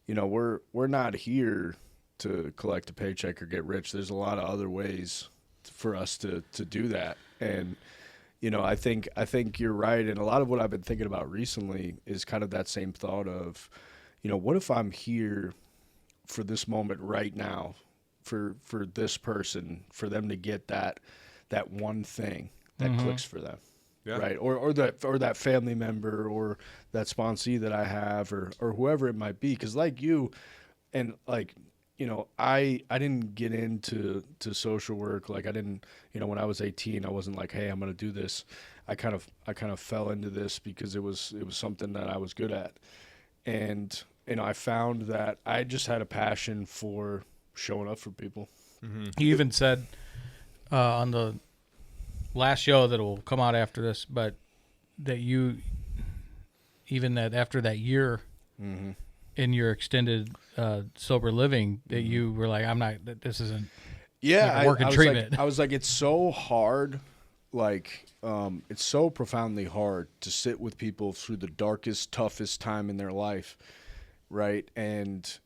Speaker 3: we're not here to collect a paycheck or get rich. There's a lot of other ways for us to do that, and I think you're right. And a lot of what I've been thinking about recently is kind of that same thought of, what if I'm here for this moment right now, for this person, for them to get that one thing that clicks for them, right? Or that family member or that sponsee that I have or whoever it might be. Because like you, and like I didn't get into social work. Like I didn't, when I was 18, I wasn't like, hey, I'm gonna do this. I kind of fell into this because it was something that I was good at, and I found that I just had a passion for showing up for people.
Speaker 4: He even said on the last show that will come out after this, but that you, even that after that year in your extended sober living, that you were like, this isn't working treatment.
Speaker 3: I was like, it's so hard, like it's so profoundly hard to sit with people through the darkest, toughest time in their life, right? And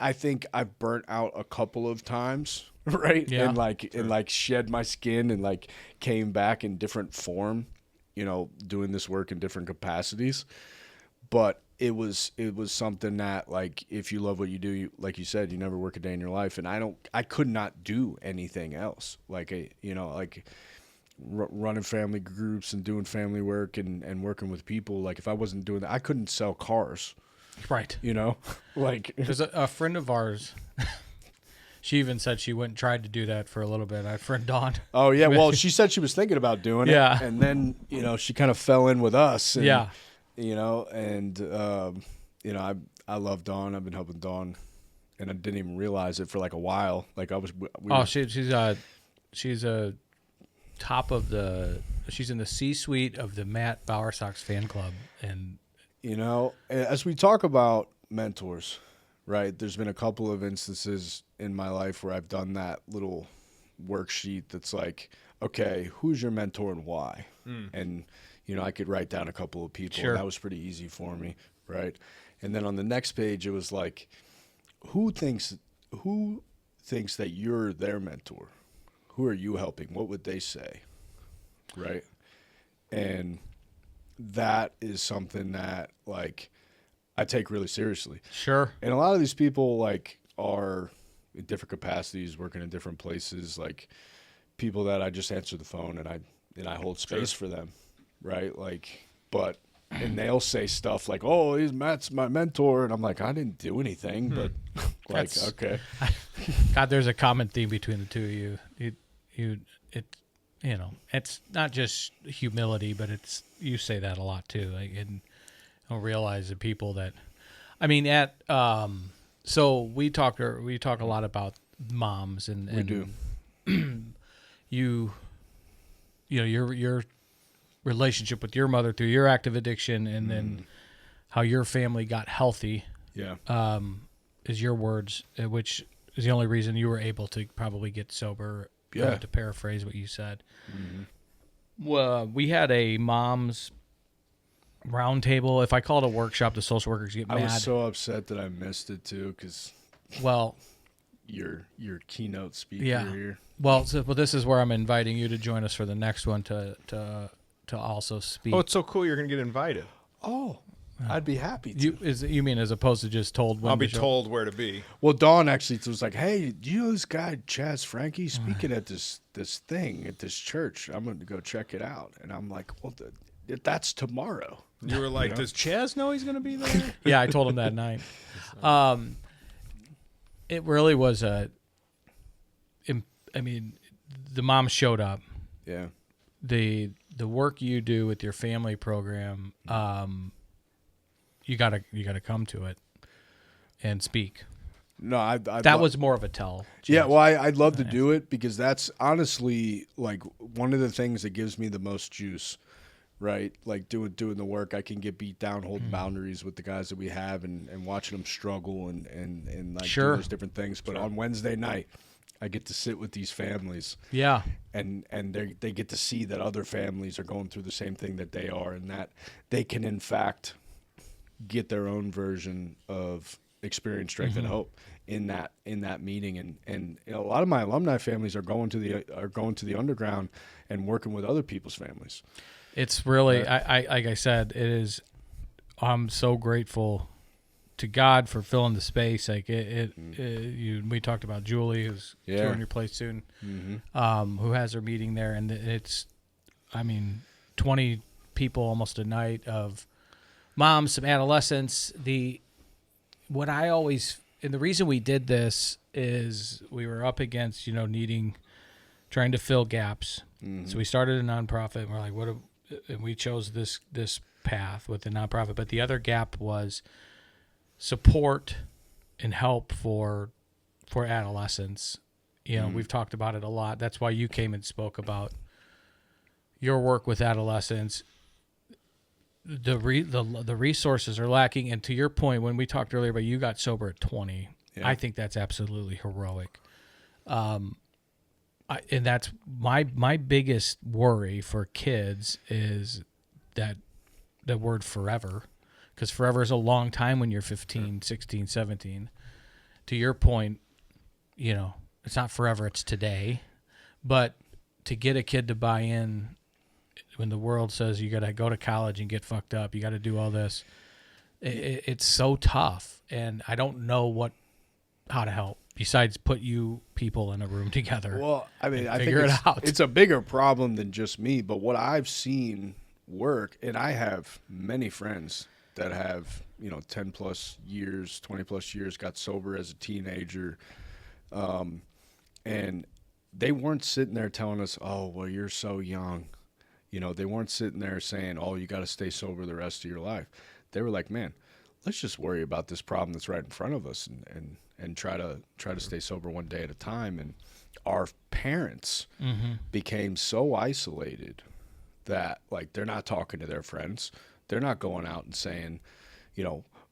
Speaker 3: I think I've burnt out a couple of times, right?
Speaker 4: Yeah.
Speaker 3: And like shed my skin and like came back in different form, doing this work in different capacities. But it was something that, like, if you love what you do, like you said, you never work a day in your life. And I could not do anything else. Like running family groups and doing family work and working with people. Like if I wasn't doing that, I couldn't sell cars.
Speaker 4: Right.
Speaker 3: Like
Speaker 4: there's a friend of ours. She even said she went and tried to do that for a little bit. Our friend Dawn.
Speaker 3: Oh yeah. Well, she said she was thinking about doing it.
Speaker 4: Yeah.
Speaker 3: And then, she kind of fell in with us. And,
Speaker 4: yeah.
Speaker 3: I love Dawn. I've been helping Dawn, and I didn't even realize it for like a while. Like
Speaker 4: she's a top of she's in the C-suite of the Matt Bauersachs fan club. And
Speaker 3: as we talk about mentors, right, there's been a couple of instances in my life where I've done that little worksheet that's like, okay, who's your mentor and why? And I could write down a couple of people.
Speaker 4: Sure.
Speaker 3: And that was pretty easy for me, right? And then on the next page, it was like, who thinks that you're their mentor? Who are you helping? What would they say, right? And that is something that, like, I take really seriously.
Speaker 4: Sure.
Speaker 3: And a lot of these people, like, are in different capacities, working in different places, like people that I just answer the phone and I hold space for them. Right. Like, and they'll say stuff like, oh, Matt's my mentor. And I'm like, I didn't do anything, but like, okay.
Speaker 4: God, there's a common theme between the two of you. It's not just humility, but you say that a lot too. Like, and I don't realize the people that, so we talk a lot about moms and
Speaker 3: we do.
Speaker 4: Your relationship with your mother through your active addiction, and then how your family got healthy.
Speaker 3: Yeah.
Speaker 4: Is your words, which is the only reason you were able to probably get sober.
Speaker 3: Yeah.
Speaker 4: To paraphrase what you said. Well, we had a mom's roundtable. If I call it a workshop, the social workers get mad.
Speaker 3: I was so upset that I missed it too, because your keynote speaker here.
Speaker 4: Well, this is where I'm inviting you to join us for the next one to also speak.
Speaker 2: Oh, it's so cool! You're going to get invited.
Speaker 3: Oh, I'd be happy to.
Speaker 4: You mean as opposed to just told when
Speaker 2: I'll be told where to be.
Speaker 3: Well, Dawn actually was like, "Hey, do you know this guy Chaz Frankie speaking at this thing at this church? I'm going to go check it out." And I'm like, "Well, that's tomorrow."
Speaker 2: You were like, "Does Chaz know he's going to be there?"
Speaker 4: Yeah, I told him that night. It really was the mom showed up.
Speaker 3: Yeah.
Speaker 4: The work you do with your family program, you gotta come to it and speak.
Speaker 3: No,
Speaker 4: that was more of a tell.
Speaker 3: Yeah, well, I'd love to do it because that's honestly like one of the things that gives me the most juice, right? Like doing the work, I can get beat down, holding boundaries with the guys that we have, and watching them struggle and like do those different things. But on Wednesday night, I get to sit with these families.
Speaker 4: Yeah.
Speaker 3: And they get to see that other families are going through the same thing that they are, and that they can in fact get their own version of experience, strength, and hope in that meeting. And a lot of my alumni families are going to the underground and working with other people's families.
Speaker 4: It's really, I like I said, it is. I'm so grateful to God for filling the space. Like we talked about Julie, who's touring your place soon, who has her meeting there, and it's, 20 people almost a night of moms, some adolescents. What I always, and the reason we did this is we were up against, trying to fill gaps. So we started a nonprofit, and we're like, and we chose this path with the nonprofit. But the other gap was support and help for adolescents. We've talked about it a lot. That's why you came and spoke about your work with adolescents. The resources are lacking, and to your point, when we talked earlier about you got sober at 20, I think that's absolutely heroic. And that's my biggest worry for kids is that the word forever, because forever is a long time when you're 15, 16, 17. To your point, it's not forever, it's today. But to get a kid to buy in when the world says you got to go to college and get fucked up, you got to do all this, it's so tough. And I don't know how to help besides put you people in a room together.
Speaker 3: Well, I think
Speaker 4: figure it out.
Speaker 3: It's a bigger problem than just me, but what I've seen work, and I have many friends that have 10 plus years, 20 plus years, got sober as a teenager, and they weren't sitting there telling us, oh well, you're so young. They weren't sitting there saying, oh, you got to stay sober the rest of your life. They were like, man, let's just worry about this problem that's right in front of us and try to stay sober one day at a time. And our parents became so isolated that, like, they're not talking to their friends. They're not going out and saying,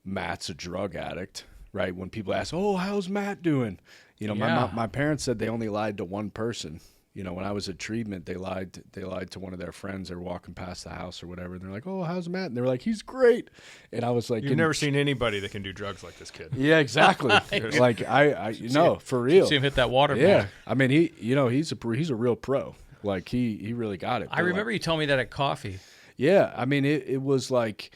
Speaker 3: Matt's a drug addict, right? When people ask, oh, how's Matt doing? My parents said they only lied to one person. When I was at treatment, they lied to one of their friends. They were walking past the house or whatever, and they're like, oh, how's Matt? And they were like, he's great. And I was like,
Speaker 2: you've never seen anybody that can do drugs like this kid.
Speaker 3: Yeah, exactly. Like for real.
Speaker 4: See him hit that water.
Speaker 3: Yeah. I mean, he's a real pro. Like he really got it.
Speaker 4: I remember you told me that at coffee.
Speaker 3: Yeah. I mean, it was like,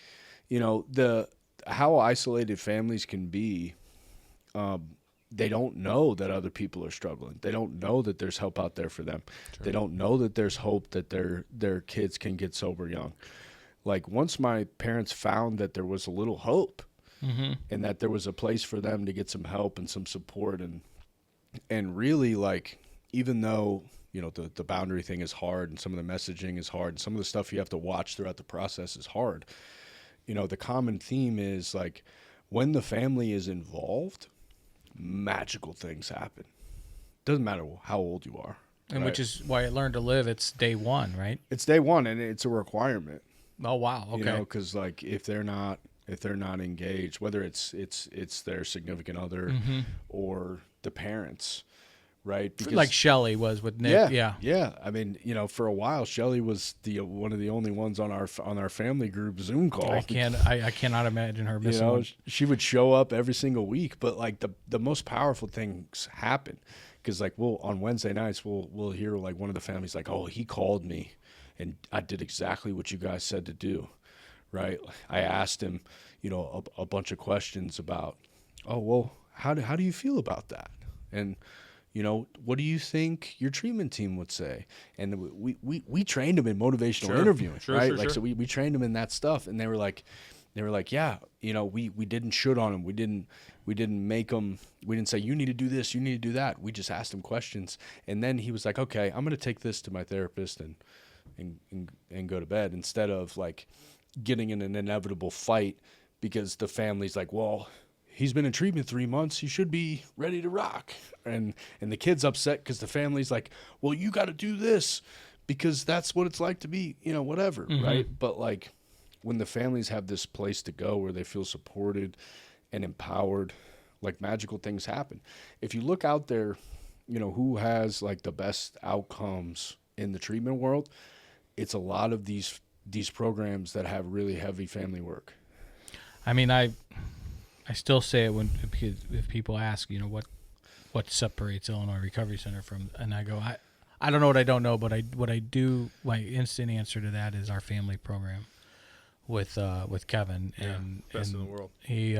Speaker 3: how isolated families can be. They don't know that other people are struggling. They don't know that there's help out there for them. Sure. They don't know that there's hope that their kids can get sober young. Like, once my parents found that there was a little hope and that there was a place for them to get some help and some support, and really, like, even though the boundary thing is hard and some of the messaging is hard and some of the stuff you have to watch throughout the process is hard, the common theme is, like, when the family is involved, magical things happen. Doesn't matter how old you are.
Speaker 4: And right? Which is why I Learned to Live, it's day one, right?
Speaker 3: It's day one, and it's a requirement.
Speaker 4: Oh, wow. Okay.
Speaker 3: Because, like, if they're not engaged, whether it's their significant other or the parents, right? Because,
Speaker 4: like Shelly was with Nick.
Speaker 3: Yeah. I mean, for a while, Shelly was one of the only ones on our family group Zoom call.
Speaker 4: I cannot imagine her missing one.
Speaker 3: She would show up every single week, but, like, the most powerful things happen because, like, on Wednesday nights we'll hear, like, one of the families like, oh, he called me and I did exactly what you guys said to do, right? I asked him, a bunch of questions about, oh, well, how do you feel about that? And what do you think your treatment team would say? And we trained them in motivational interviewing, right? Sure. So we trained them in that stuff, and they were like, yeah, we didn't shoot on them. We didn't make them. We didn't say you need to do this, you need to do that. We just asked him questions, and then he was like, okay, I'm going to take this to my therapist and go to bed, instead of, like, getting in an inevitable fight because the family's like, well, he's been in treatment 3 months. He should be ready to rock. And the kid's upset because the family's like, well, you got to do this because that's what it's like to be, whatever, right? But, like, when the families have this place to go where they feel supported and empowered, like, magical things happen. If you look out there who has like the best outcomes in the treatment world, it's a lot of these programs that have really heavy family work.
Speaker 4: I mean, I still say it if people ask, what separates Illinois Recovery Center from, and I go, I don't know what I don't know, but what I do, my instant answer to that is our family program with Kevin, and
Speaker 2: best in the world.
Speaker 4: He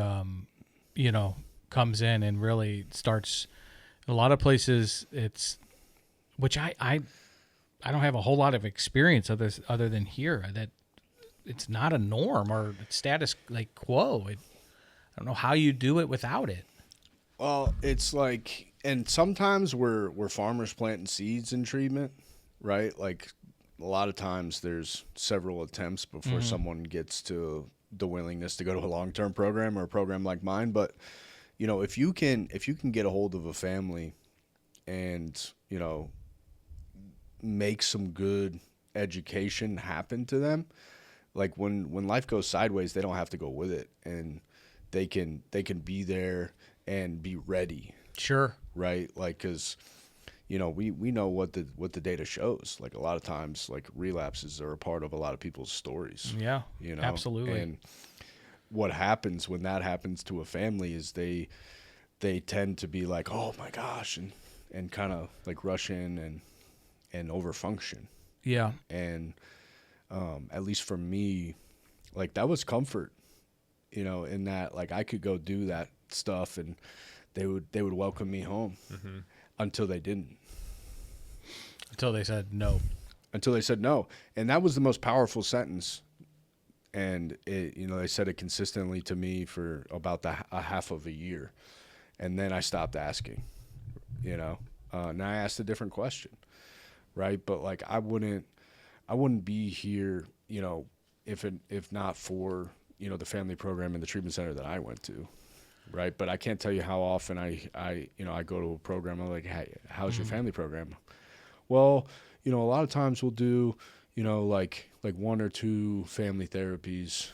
Speaker 4: comes in and really starts. A lot of places which I don't have a whole lot of experience other than here, that it's not a norm or status like quo. I don't know how you do it without it.
Speaker 3: Well, it's like, and sometimes we're farmers planting seeds in treatment, right? Like a lot of times there's several attempts before someone gets to the willingness to go to a long-term program or a program like mine. But, if you can get a hold of a family and, make some good education happen to them, like when life goes sideways, they don't have to go with it, and they can be there and be ready.
Speaker 4: Sure.
Speaker 3: Right? Like, because, we know what the data shows. Like a lot of times, like relapses are a part of a lot of people's stories.
Speaker 4: Yeah, absolutely.
Speaker 3: And what happens when that happens to a family is they tend to be like, oh my gosh, and kind of like rush in and overfunction.
Speaker 4: Yeah.
Speaker 3: And at least for me, like that was comfort, in that like I could go do that stuff and they would welcome me home until they didn't.
Speaker 4: Until they said no. And that was the most powerful sentence. And it, they said it consistently to me for about a half of a year. And then I stopped asking, and I asked a different question. Right. But like, I wouldn't be here, if not for, the family program and the treatment center that I went to. Right. But I can't tell you how often I go to a program. I'm like, hey, how's your family program? Well, a lot of times we'll do, like 1 or 2 family therapies.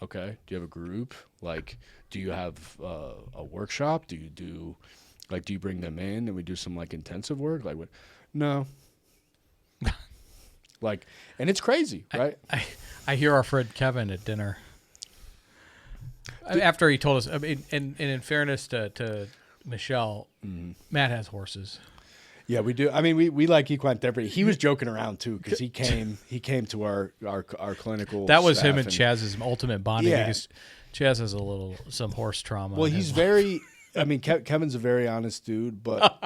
Speaker 4: Okay. Do you have a group? Like, do you have a workshop? Do you bring them in and we do some like intensive work? Like what? No. Like, and it's crazy, right? I hear our friend Kevin at dinner. After he told us, I mean, and in fairness to Michelle, Matt has horses.
Speaker 3: Yeah, we do. I mean, we like equine therapy. He was joking around too because he came to our clinical.
Speaker 4: That was him and Chaz's ultimate bonding. Yeah. Because Chaz has some horse trauma.
Speaker 3: Well, he's very. I mean, Kevin's a very honest dude, but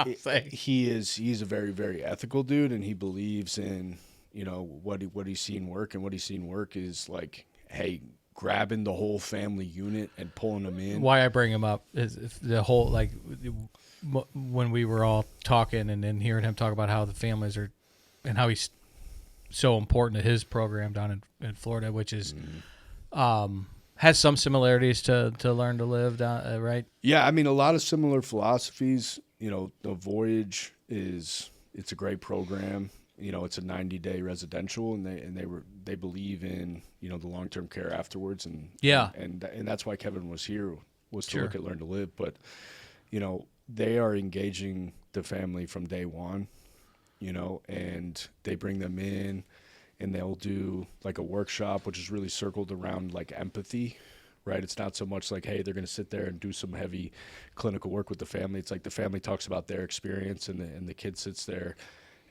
Speaker 3: he's a very, very ethical dude, and he believes in what he's seen work, and what he's seen work is like, hey, grabbing the whole family unit and pulling them in.
Speaker 4: Why I bring him up is the whole, like, when we were all talking and then hearing him talk about how the families are and how he's so important to his program down in Florida, which is has some similarities to Learn to Live, down, right?
Speaker 3: Yeah, I mean, a lot of similar philosophies. The Voyage it's a great program. It's a 90-day residential, and they believe in the long-term care afterwards, and that's why Kevin was here, was to look at Learn to Live. But they are engaging the family from day one, and they bring them in, and they'll do like a workshop, which is really circled around like empathy, right? It's not so much like, hey, they're going to sit there and do some heavy clinical work with the family. It's like the family talks about their experience, and the kid sits there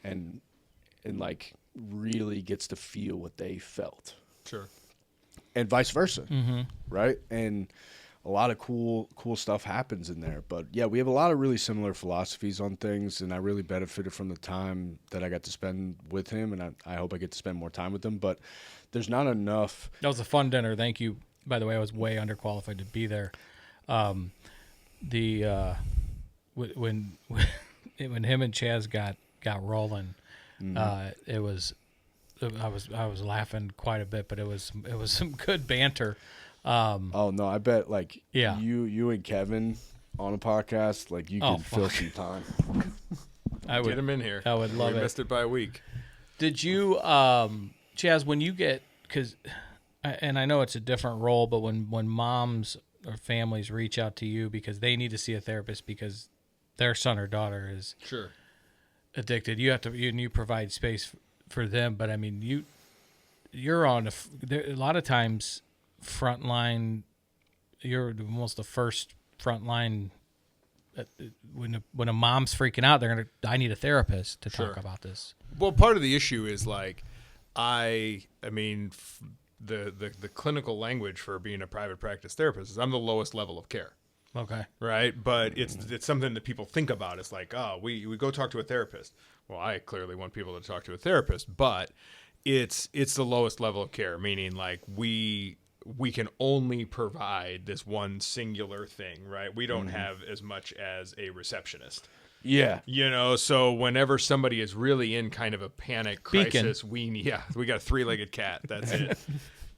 Speaker 3: and like really gets to feel what they felt.
Speaker 2: Sure.
Speaker 3: And vice versa. Right. And a lot of cool stuff happens in there. But yeah, we have a lot of really similar philosophies on things, and I really benefited from the time that I got to spend with him, and I hope I get to spend more time with him. But there's not enough.
Speaker 4: That was a fun dinner. Thank you. By the way, I was way underqualified to be there. When him and Chaz got rolling, it was, I was laughing quite a bit, but it was some good banter.
Speaker 3: Oh no, I bet like
Speaker 4: yeah.
Speaker 3: you and Kevin on a podcast, like you could fill some time.
Speaker 2: I would get him in here.
Speaker 4: I would love it.
Speaker 2: We missed it by a week.
Speaker 4: Did you, Chaz, when you get, and I know it's a different role, but when moms or families reach out to you because they need to see a therapist because their son or daughter is
Speaker 2: Sure.
Speaker 4: addicted, you provide space for them. But I mean, you're on a lot of times frontline. You're almost the first frontline. When a mom's freaking out, I need a therapist to talk about this.
Speaker 2: Well, part of the issue is like, I mean, the clinical language for being a private practice therapist is I'm the lowest level of care.
Speaker 4: Okay.
Speaker 2: Right. But it's something that people think about. It's like, oh, we go talk to a therapist. Well, I clearly want people to talk to a therapist, but it's the lowest level of care, meaning like we can only provide this one singular thing, right? We don't have as much as a receptionist.
Speaker 3: Yeah.
Speaker 2: You know, so whenever somebody is really in kind of a panic crisis, we got a three-legged cat. That's it.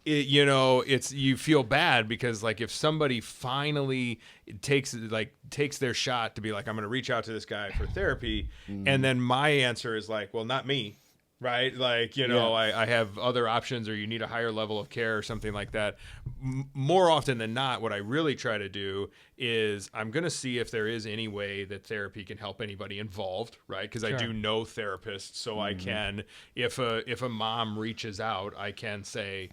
Speaker 2: You feel bad because like if somebody finally takes their shot to be like, I'm going to reach out to this guy for therapy. And then my answer is like, well, not me. Right. Like, I have other options, or you need a higher level of care or something like that. More often than not, what I really try to do is I'm going to see if there is any way that therapy can help anybody involved. Right. Because I do know therapists. So I can, if a mom reaches out, I can say,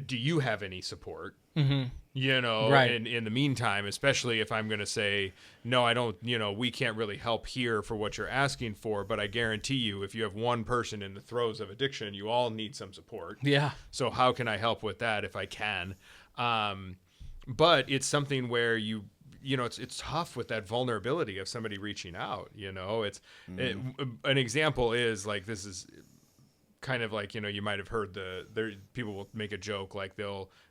Speaker 2: do you have any support?
Speaker 4: Right.
Speaker 2: In the meantime, especially if I'm going to say, no, I don't, we can't really help here for what you're asking for, but I guarantee you, if you have one person in the throes of addiction, you all need some support.
Speaker 4: Yeah.
Speaker 2: So how can I help with that if I can? But it's something where it's tough with that vulnerability of somebody reaching out, an example is like, this is kind of like, you might have heard people will make a joke, like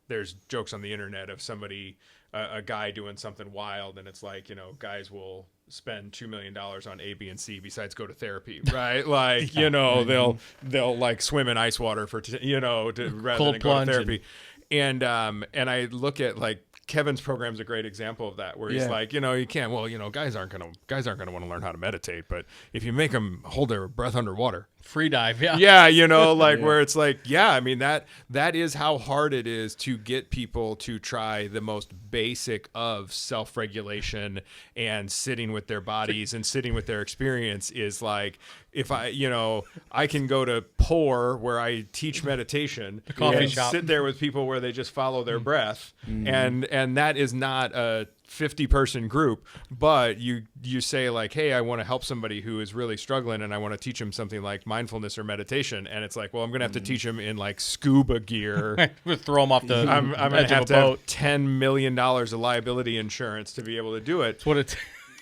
Speaker 2: there's jokes on the internet of somebody, a guy doing something wild, and it's like, guys will spend $2 million on A, B, and C besides go to therapy, right? Like, they'll like swim in ice water for, rather
Speaker 4: cold
Speaker 2: than go
Speaker 4: plunge
Speaker 2: to therapy. And I look at like Kevin's program's a great example of that, where he's like, you can't, guys aren't gonna want to learn how to meditate, but if you make them hold their breath underwater,
Speaker 4: free dive,
Speaker 2: where it's like, I mean, that is how hard it is to get people to try the most basic of self-regulation and sitting with their bodies and sitting with their experience. Is like, if I can go to Pour, where I teach meditation,
Speaker 4: the coffee
Speaker 2: and
Speaker 4: shop,
Speaker 2: sit there with people where they just follow their breath, and that is not a 50-person group, but you say like, hey, I want to help somebody who is really struggling, and I want to teach them something like mindfulness or meditation, and it's like, well, I'm gonna have to teach them in like scuba gear.
Speaker 4: We'll throw them off the
Speaker 2: I'm gonna
Speaker 4: edge
Speaker 2: have
Speaker 4: of
Speaker 2: to
Speaker 4: a
Speaker 2: have
Speaker 4: boat.
Speaker 2: $10 million of liability insurance to be able to do it.
Speaker 4: That's what it's.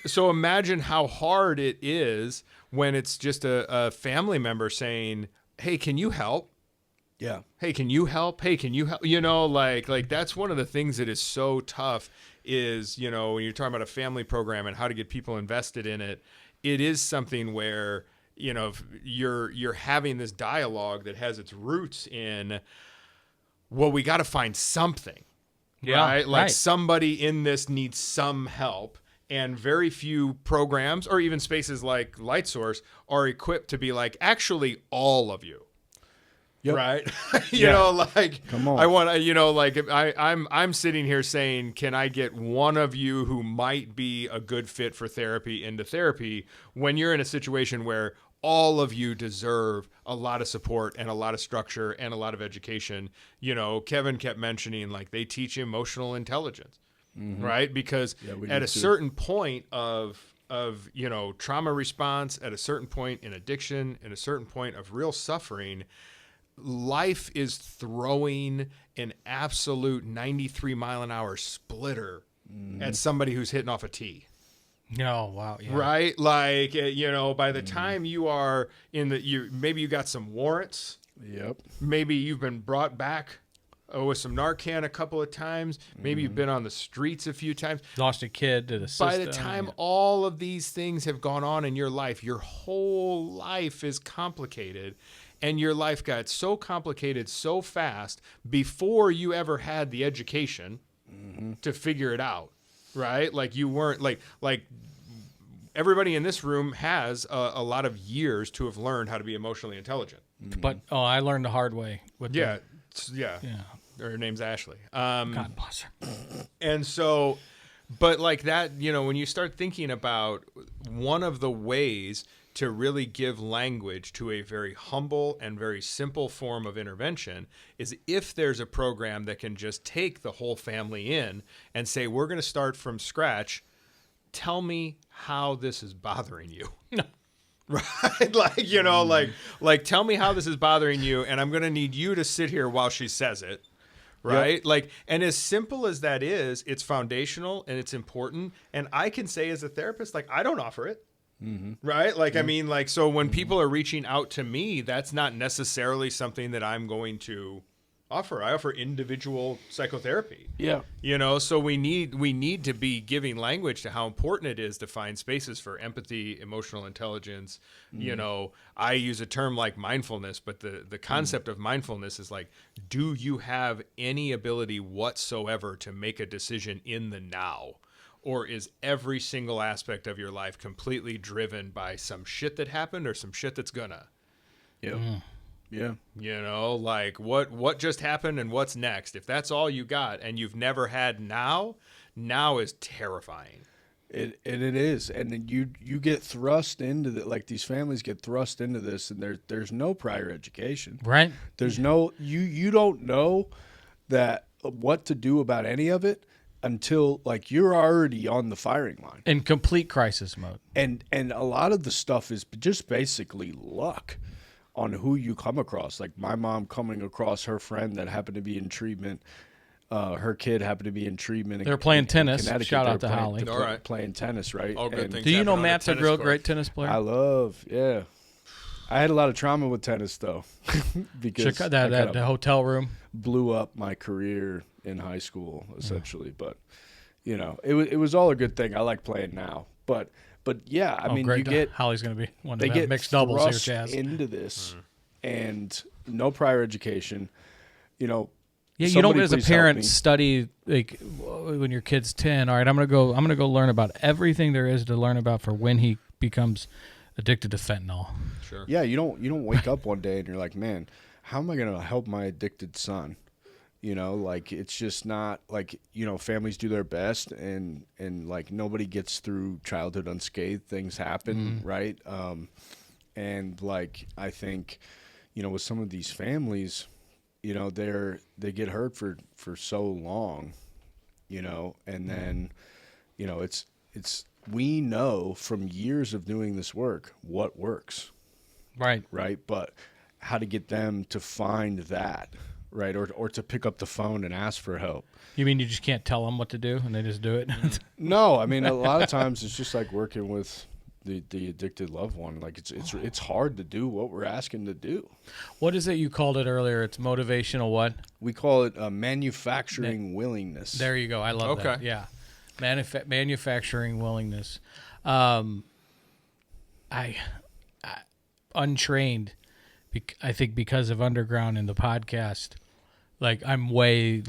Speaker 2: So imagine how hard it is when it's just a family member saying, hey, can you help?
Speaker 3: Yeah.
Speaker 2: Hey, can you help? Hey, can you help? Like that's one of the things that is so tough is, when you're talking about a family program and how to get people invested in it, it is something where, if you're having this dialogue that has its roots in, well, we got to find something, right? Like somebody in this needs some help. And very few programs or even spaces like Light Source are equipped to be like, actually, all of you.
Speaker 3: Yep.
Speaker 2: Right. Like,
Speaker 3: come on.
Speaker 2: I want to, like I'm sitting here saying, can I get one of you who might be a good fit for therapy into therapy, when you're in a situation where all of you deserve a lot of support and a lot of structure and a lot of education. Kevin kept mentioning like they teach emotional intelligence, right? Because at a certain point of trauma response, at a certain point in addiction, at a certain point of real suffering, life is throwing an absolute 93-mile-an-hour splitter at somebody who's hitting off a tee.
Speaker 4: Oh, wow. Yeah.
Speaker 2: Right? Like, by the time you are maybe you got some warrants.
Speaker 3: Yep.
Speaker 2: Maybe you've been brought back with some Narcan a couple of times. Maybe you've been on the streets a few times.
Speaker 4: Lost a kid to the system.
Speaker 2: By the time all of these things have gone on in your life, your whole life is complicated. And your life got so complicated so fast before you ever had the education to figure it out, right? Like you weren't like everybody in this room has a lot of years to have learned how to be emotionally intelligent.
Speaker 4: But I learned the hard way. With
Speaker 2: yeah. Her name's Ashley.
Speaker 4: God bless her.
Speaker 2: And so But like that, when you start thinking about one of the ways to really give language to a very humble and very simple form of intervention is if there's a program that can just take the whole family in and say, we're going to start from scratch. Tell me how this is bothering you. Right? Like, tell me how this is bothering you. And I'm going to need you to sit here while she says it. Right. Yep. Like, and as simple as that is, it's foundational and it's important. And I can say as a therapist, like, I don't offer it. Mm-hmm. Right. Like, I mean, like, so when people are reaching out to me, that's not necessarily something that I'm going to offer. I offer individual psychotherapy. Yeah. So we need to be giving language to how important it is to find spaces for empathy, emotional intelligence. I use a term like mindfulness, but the concept of mindfulness is like, do you have any ability whatsoever to make a decision in the now? Or is every single aspect of your life completely driven by some shit that happened or some shit that's gonna?
Speaker 3: Yeah.
Speaker 2: Yeah. Like what just happened and what's next? If that's all you got and you've never had now is terrifying.
Speaker 3: It is. And then you get thrust into like these families get thrust into this, and there's no prior education.
Speaker 4: Right.
Speaker 3: There's no, you don't know that what to do about any of it until like you're already on the firing line.
Speaker 4: In complete crisis mode.
Speaker 3: And a lot of the stuff is just basically luck on who you come across. Like my mom coming across her friend that happened to be in treatment. Her kid happened to be in treatment.
Speaker 4: They're playing tennis. Shout out to Holly.
Speaker 2: All right.
Speaker 3: Playing tennis, right?
Speaker 2: All good things.
Speaker 4: Do you know Matt's a real great tennis player?
Speaker 3: I love, yeah. I had a lot of trauma with tennis, though. Because
Speaker 4: that hotel room
Speaker 3: blew up my career in high school, essentially. But, it was all a good thing. I like playing now. But yeah, I mean,
Speaker 4: great.
Speaker 3: you get
Speaker 4: Holly's going to be one
Speaker 3: they
Speaker 4: of
Speaker 3: get
Speaker 4: mixed doubles here,
Speaker 3: thrust
Speaker 4: Chaz.
Speaker 3: into this, and no prior education.
Speaker 4: Yeah, you don't as a parent study like when your kid's 10. All right, I'm gonna go learn about everything there is to learn about for when he becomes addicted to fentanyl.
Speaker 3: Sure. Yeah, you don't wake up one day and you're like, man, how am I gonna help my addicted son? Like it's just not like families do their best and like nobody gets through childhood unscathed. Things happen, right? And like I think, with some of these families, they get hurt for so long, and then, it's we know from years of doing this work what works.
Speaker 4: Right.
Speaker 3: Right. But how to get them to find that, right. Or to pick up the phone and ask for help.
Speaker 4: You mean you just can't tell them what to do and they just do it?
Speaker 3: No, I mean, a lot of times it's just like working with the addicted loved one. Like it's hard to do what we're asking to do.
Speaker 4: What is it you called it earlier? It's motivational what?
Speaker 3: We call it manufacturing willingness.
Speaker 4: There you go. I love that. Yeah. Manufacturing willingness. I untrained, I think because of Underground and the podcast, like I'm way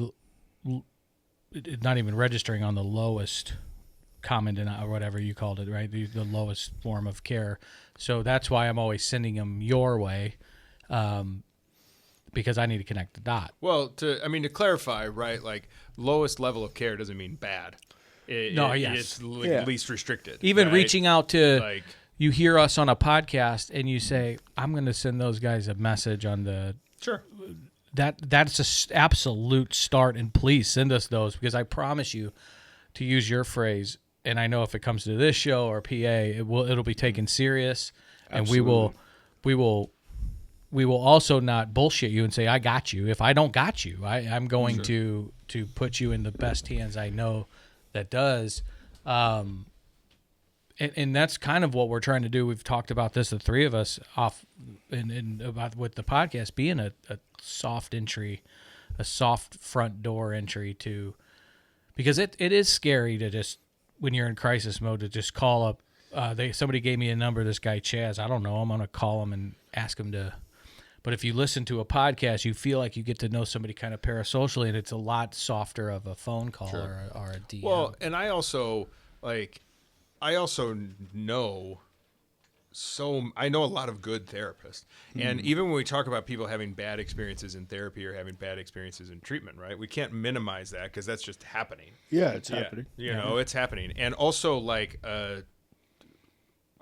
Speaker 4: not even registering on the lowest common or whatever you called it, right? The lowest form of care. So that's why I'm always sending them your way, because I need to connect the dot.
Speaker 2: Well, to clarify, right? Like lowest level of care doesn't mean bad. It's least restricted.
Speaker 4: Even
Speaker 2: right?
Speaker 4: reaching out to, you hear us on a podcast and you say, I'm going to send those guys a message on the.
Speaker 2: Sure.
Speaker 4: That's an absolute start, and please send us those, because I promise you, to use your phrase, and I know if it comes to this show or PA, it'll be taken serious.
Speaker 3: Absolutely.
Speaker 4: And we will also not bullshit you and say, I got you. If I don't got you, I'm going to put you in the best hands I know that does. And that's kind of what we're trying to do. We've talked about this, the three of us, and about with the podcast being a soft entry, a soft front door entry to, because it is scary to just, when you're in crisis mode, to just call up. Somebody gave me a number, this guy Chaz. I don't know. I'm going to call him and ask him to. But if you listen to a podcast, you feel like you get to know somebody kind of parasocially, and it's a lot softer of a phone call or a DM.
Speaker 2: Well, and I also know I know a lot of good therapists. And even when we talk about people having bad experiences in therapy or having bad experiences in treatment, right? We can't minimize that because that's just happening.
Speaker 3: Yeah, it's happening.
Speaker 2: You know, it's happening. And also, like,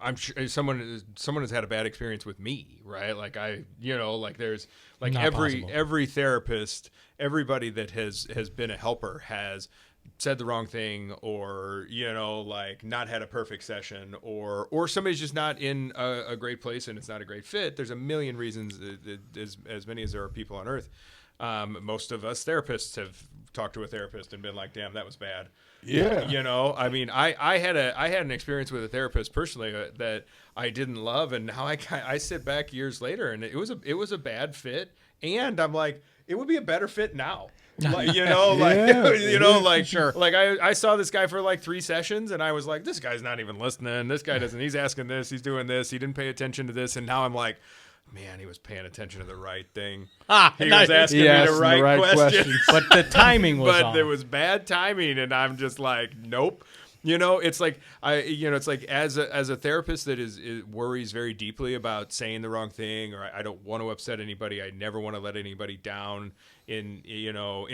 Speaker 2: I'm sure someone has had a bad experience with me, right? Like there's like every therapist, everybody that has been a helper has said the wrong thing, or like not had a perfect session, or somebody's just not in a great place and it's not a great fit. There's a million reasons, as many as there are people on earth. Most of us therapists have talked to a therapist and been like, damn, that was bad.
Speaker 3: Yeah.
Speaker 2: I mean, I had an experience with a therapist personally that I didn't love, and now I sit back years later and it was a bad fit, and I'm like, it would be a better fit now. Like,
Speaker 4: sure.
Speaker 2: Like I saw this guy for like 3 sessions and I was like, this guy's not even listening. This guy he's asking this, he's doing this, he didn't pay attention to this, and now I'm like, man, he was paying attention to the right thing. He was asking me the right questions.
Speaker 4: But the timing was
Speaker 2: but
Speaker 4: off.
Speaker 2: there was bad timing, and I'm just like, nope. It's like it's like as a therapist that worries very deeply about saying the wrong thing, or I don't want to upset anybody. I never want to let anybody down in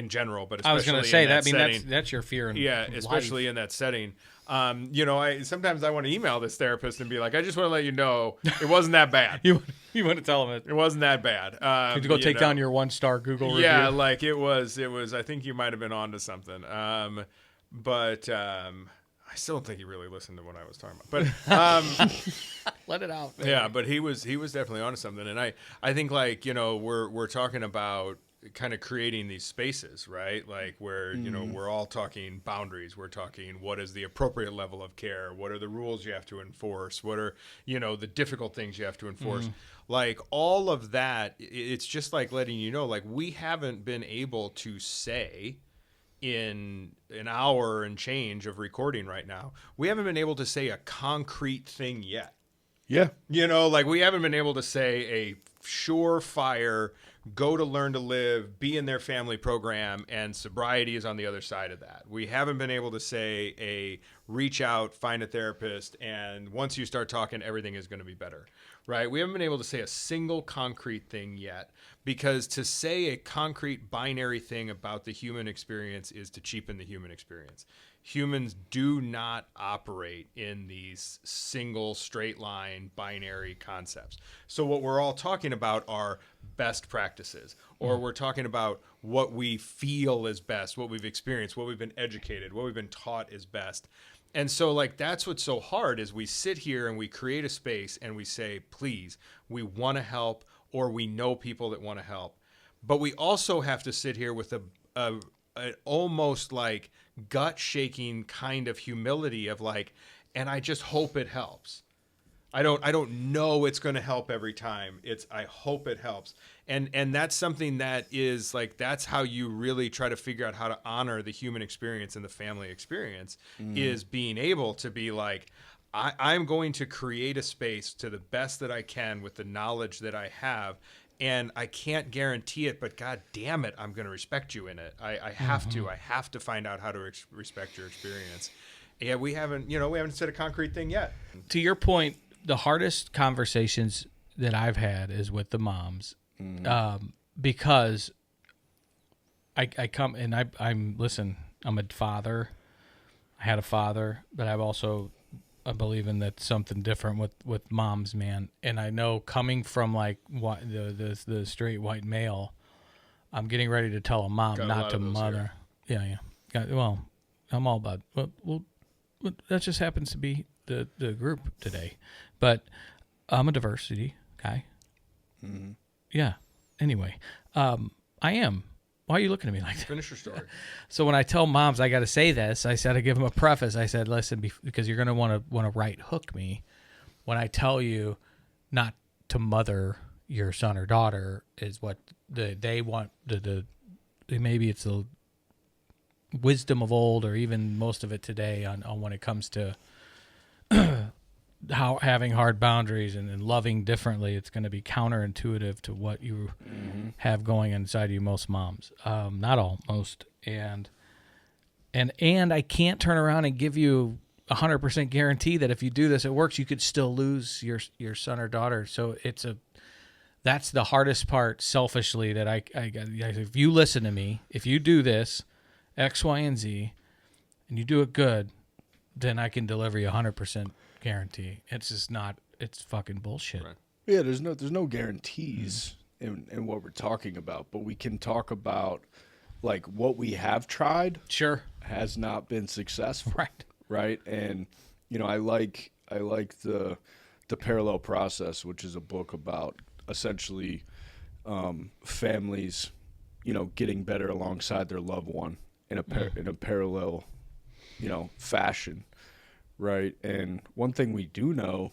Speaker 2: general, but especially
Speaker 4: I was going to say that. I mean,
Speaker 2: setting.
Speaker 4: that's your fear.
Speaker 2: Especially in that setting. I sometimes I want to email this therapist and be like, I just want to let you know it wasn't that bad.
Speaker 4: you want to tell them
Speaker 2: it wasn't that bad.
Speaker 4: Could you go take down your 1-star Google review?
Speaker 2: Yeah, like it was. I think you might have been onto something. But I still don't think he really listened to what I was talking about. But
Speaker 4: let it out.
Speaker 2: Baby. Yeah, but he was definitely onto something, and I think like we're talking about kind of creating these spaces, right? Like where we're all talking boundaries. We're talking what is the appropriate level of care. What are the rules you have to enforce? What are the difficult things you have to enforce? Like all of that. It's just like letting you know, like we haven't been able to say. In an hour and change of recording right now, we haven't been able to say a concrete thing yet.
Speaker 3: Yeah.
Speaker 2: Like we haven't been able to say a surefire, go to Learn to Live, be in their family program, and sobriety is on the other side of that. We haven't been able to say a reach out, find a therapist, and once you start talking, everything is going to be better. Right? We haven't been able to say a single concrete thing yet, because to say a concrete binary thing about the human experience is to cheapen the human experience. Humans do not operate in these single straight line binary concepts. So what we're all talking about are best practices, or we're talking about what we feel is best, what we've experienced, what we've been educated, what we've been taught is best. And so like that's what's so hard is we sit here and we create a space and we say, please, we want to help, or we know people that want to help. But we also have to sit here with a almost like gut shaking kind of humility of like, and I just hope it helps. I don't know it's going to help every time. I hope it helps. And that's something that is like, that's how you really try to figure out how to honor the human experience and the family experience is being able to be like, I'm going to create a space to the best that I can with the knowledge that I have. And I can't guarantee it, but God damn it, I'm going to respect you in it. I have to. I have to find out how to respect your experience. Yeah, we haven't said a concrete thing yet.
Speaker 4: To your point, the hardest conversations that I've had is with the moms, because I come and I'm listen. I'm a father. I had a father, but I've also I believe in that something different with moms, man. And I know coming from like the straight white male, I'm getting ready to tell a mom not to mother. Yeah. Well, I'm all about well, that just happens to be the group today, but I'm a diversity guy. Mm-hmm. Yeah. Anyway, I am. Why are you looking at me like that?
Speaker 2: Finish your story.
Speaker 4: So when I tell moms I got to say this, I said I give them a preface. I said, listen, because you're going to want to right hook me when I tell you not to mother your son or daughter is what they want. Maybe it's the wisdom of old, or even most of it today on when it comes to how having hard boundaries and loving differently. It's going to be counterintuitive to what you have going inside you, most moms. Not all, most. And I can't turn around and give you 100% guarantee that if you do this, it works. You could still lose your son or daughter. So that's the hardest part, selfishly, that I if you listen to me, if you do this, X, Y, and Z, and you do it good, then I can deliver you 100% guarantee. It's just not. It's fucking bullshit.
Speaker 2: Right.
Speaker 3: Yeah, there's no guarantees in what we're talking about, but we can talk about like what we have tried.
Speaker 4: Sure.
Speaker 3: Has not been successful.
Speaker 4: Right.
Speaker 3: Right. And I like the Parallel Process, which is a book about essentially families, getting better alongside their loved one in a parallel, fashion. Right. And one thing we do know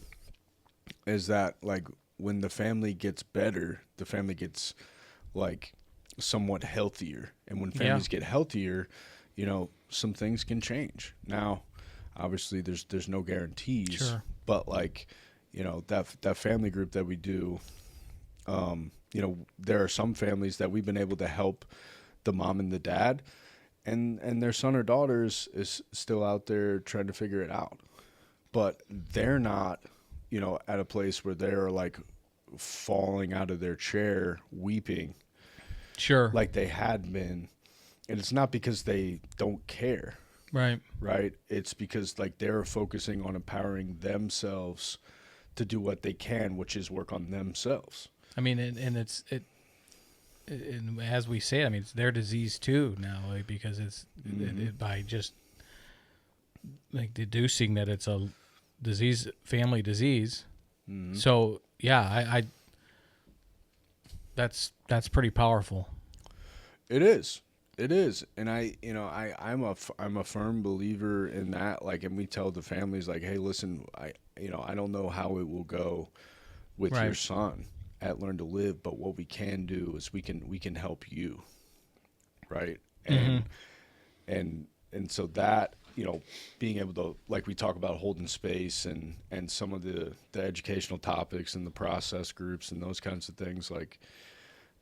Speaker 3: is that like when the family gets better, the family gets like somewhat healthier. And when families get healthier, some things can change. Now, obviously there's no guarantees,
Speaker 4: sure.
Speaker 3: But like, that family group that we do, there are some families that we've been able to help the mom and the dad, and their son or daughter is still out there trying to figure it out. But they're not, at a place where they're like falling out of their chair weeping.
Speaker 4: Sure.
Speaker 3: Like they had been. And it's not because they don't care.
Speaker 4: Right.
Speaker 3: Right. It's because like they're focusing on empowering themselves to do what they can, which is work on themselves.
Speaker 4: I mean, and as we say it, I mean, it's their disease too now, like, because it's by just like deducing that it's a disease, family disease. Mm-hmm. So yeah, I that's pretty powerful.
Speaker 3: It is. It is. And I'm a firm believer in that. Like, and we tell the families like, hey, listen, I don't know how it will go with
Speaker 4: right.
Speaker 3: your son at Learn to Live, but what we can do is we can help you. Right. And, and so that, being able to, like we talk about holding space and some of the educational topics and the process groups and those kinds of things, like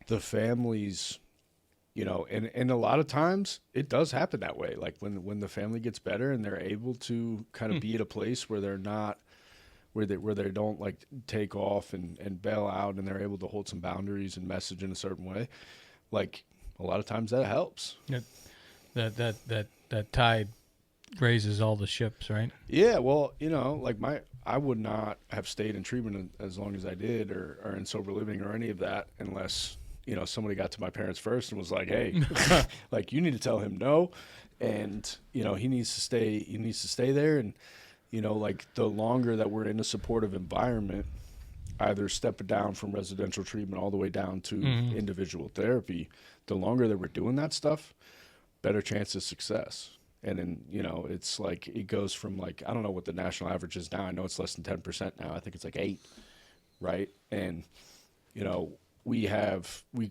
Speaker 3: the families, and a lot of times it does happen that way. Like when the family gets better and they're able to kind of be at a place where they're not, where they don't like take off and bail out, and they're able to hold some boundaries and message in a certain way. Like a lot of times that helps.
Speaker 4: That tide raises all the ships, right?
Speaker 3: Yeah. Well, like I would not have stayed in treatment as long as I did, or in sober living or any of that, unless somebody got to my parents first and was like, hey, like you need to tell him no. And, he needs to stay there. And, like the longer that we're in a supportive environment, either step down from residential treatment all the way down to individual therapy, the longer that we're doing that stuff, better chance of success. And then, it's like, it goes from like, I don't know what the national average is now. I know it's less than 10% now. I think it's like 8, right? And, we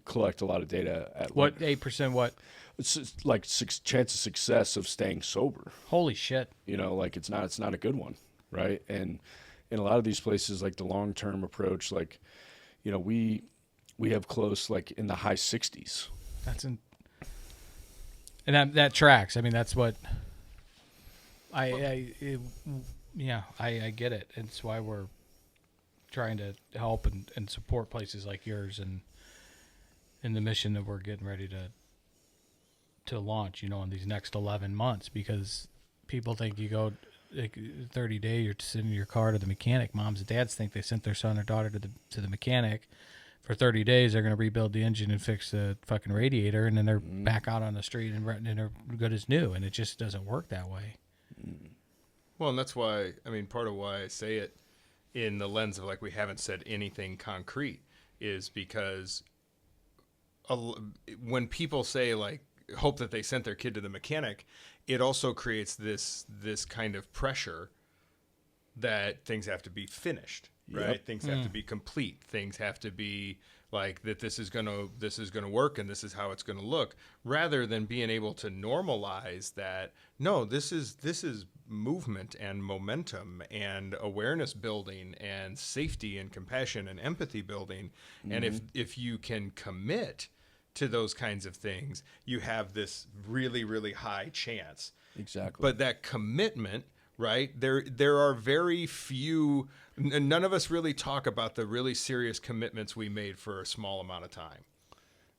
Speaker 3: collect a lot of data at
Speaker 4: what 8%. What
Speaker 3: it's like chance of success of staying sober.
Speaker 4: Holy shit!
Speaker 3: Like it's not a good one, right? And in a lot of these places, like the long term approach, like we have close like in the high 60s.
Speaker 4: And that tracks. I mean, that's what I get it. It's why we're trying to help and support places like yours and in the mission that we're getting ready to launch, in these next 11 months, because people think you go like 30 days, you're sitting in your car to the mechanic. Moms and dads think they sent their son or daughter to the mechanic for 30 days. They're going to rebuild the engine and fix the fucking radiator, and then they're back out on the street and they're good as new, and it just doesn't work that way.
Speaker 2: Well, and that's why, part of why I say it in the lens of like we haven't said anything concrete is because when people say like hope that they sent their kid to the mechanic, it also creates this kind of pressure that things have to be finished, right?
Speaker 3: Yep.
Speaker 2: Things have to be complete. Things have to be like that. This is gonna work, and this is how it's gonna look. Rather than being able to normalize that, no, this is movement and momentum and awareness building and safety and compassion and empathy building. And if you can commit to those kinds of things, you have this really, really high chance.
Speaker 3: Exactly.
Speaker 2: But that commitment right? There are very few, none of us really talk about the really serious commitments we made for a small amount of time.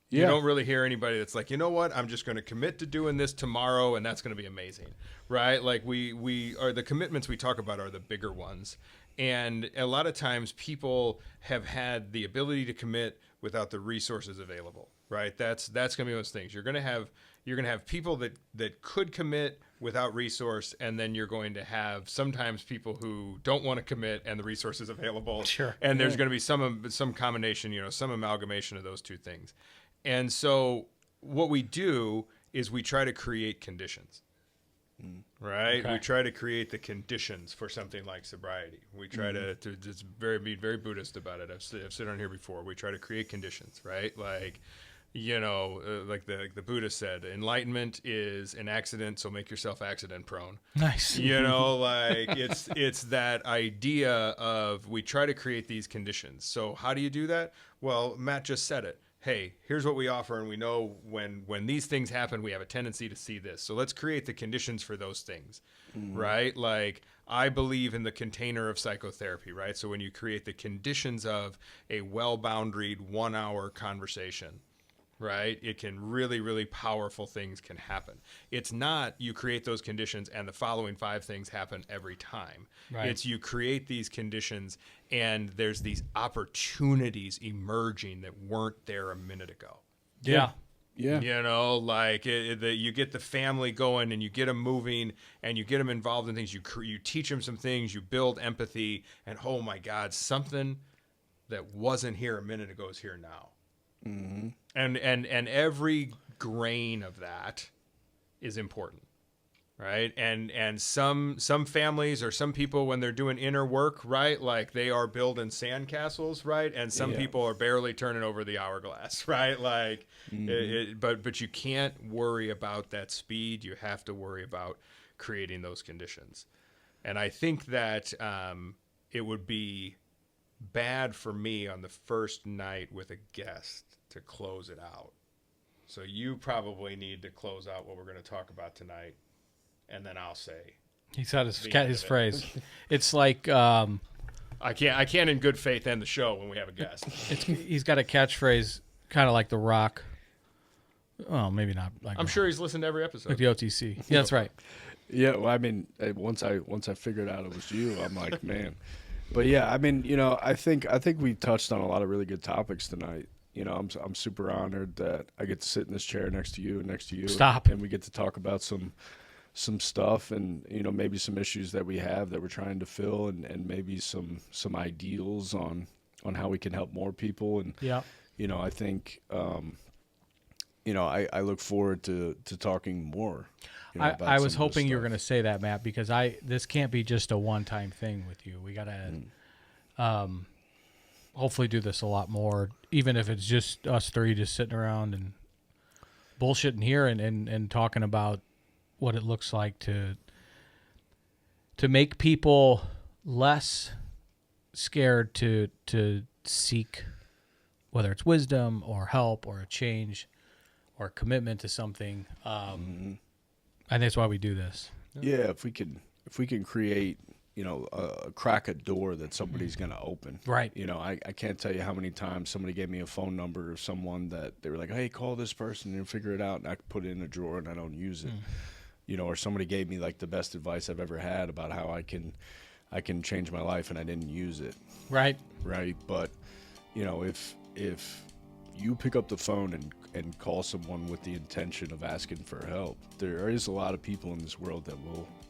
Speaker 2: You don't really hear anybody that's like, you know what, I'm just going to commit to doing this tomorrow, and that's going to be amazing, right? Like we are, the commitments we talk about are the bigger ones. And a lot of times people have had the ability to commit without the resources available, right? That's going to be one of those things. You're going to have people that could commit without resource, and then you're going to have sometimes people who don't want to commit and the resources available.
Speaker 4: Sure.
Speaker 2: And there's going to be some combination, some amalgamation of those two things. And so what we do is we try to create conditions. Right? Okay. We try to create the conditions for something like sobriety. We try to just be very Buddhist about it. I've said on here before. We try to create conditions, right? Like, like the Buddha said, enlightenment is an accident, so make yourself accident prone.
Speaker 4: Nice.
Speaker 2: Like it's that idea of we try to create these conditions. So how do you do that? Well, Matt just said it. Hey, here's what we offer, and we know when these things happen, we have a tendency to see this. So let's create the conditions for those things, right? Like, I believe in the container of psychotherapy, right? So when you create the conditions of a well-boundaried 1-hour conversation, right, it can really, really powerful things can happen. It's not you create those conditions and the following 5 things happen every time. Right. It's you create these conditions and there's these opportunities emerging that weren't there a minute ago.
Speaker 4: Yeah.
Speaker 3: Yeah.
Speaker 2: Like you get the family going and you get them moving and you get them involved in things. You teach them some things, you build empathy, and oh my God, something that wasn't here a minute ago is here now. Mm-hmm. And every grain of that is important, right? And some families or some people, when they're doing inner work, right, like they are building sandcastles, right? And some people are barely turning over the hourglass, right? Like, but you can't worry about that speed. You have to worry about creating those conditions. And I think that it would be bad for me on the first night with a guest to close it out. So you probably need to close out what we're going to talk about tonight, and then I'll say.
Speaker 4: He's got his phrase. It's like
Speaker 2: I can't in good faith end the show when we have a guest.
Speaker 4: He's got a catchphrase, kind of like The Rock. Well, maybe not. Like
Speaker 2: I'm sure he's listened to every episode.
Speaker 4: Like the OTC. Yeah, that's right.
Speaker 3: Yeah, well, I mean, once I figured out it was you, I'm like, man. But yeah, I mean, I think we touched on a lot of really good topics tonight. I'm super honored that I get to sit in this chair next to you.
Speaker 4: Stop.
Speaker 3: And we get to talk about some stuff and, maybe some issues that we have that we're trying to fill and maybe some ideals on how we can help more people. And, I think, I look forward to talking more.
Speaker 4: I was hoping you were going to say that, Matt, because this can't be just a one-time thing with you. We got to hopefully do this a lot more, even if it's just us three just sitting around and bullshitting here and talking about what it looks like to make people less scared to seek, whether it's wisdom or help or a change or commitment to something. I think that's why we do this.
Speaker 3: Yeah, if we can create, crack a door that somebody's going to open.
Speaker 4: Right.
Speaker 3: I can't tell you how many times somebody gave me a phone number of someone that they were like, hey, call this person and figure it out, and I put it in a drawer and I don't use it. Or somebody gave me like the best advice I've ever had about how I can change my life and I didn't use it.
Speaker 4: Right.
Speaker 3: Right. But, if you pick up the phone and call someone with the intention of asking for help, there is a lot of people in this world that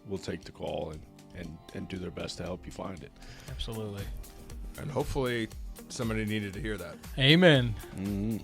Speaker 3: will take the call and do their best to help you find it.
Speaker 4: Absolutely.
Speaker 2: And hopefully somebody needed to hear that.
Speaker 4: Amen.
Speaker 3: Mm-hmm.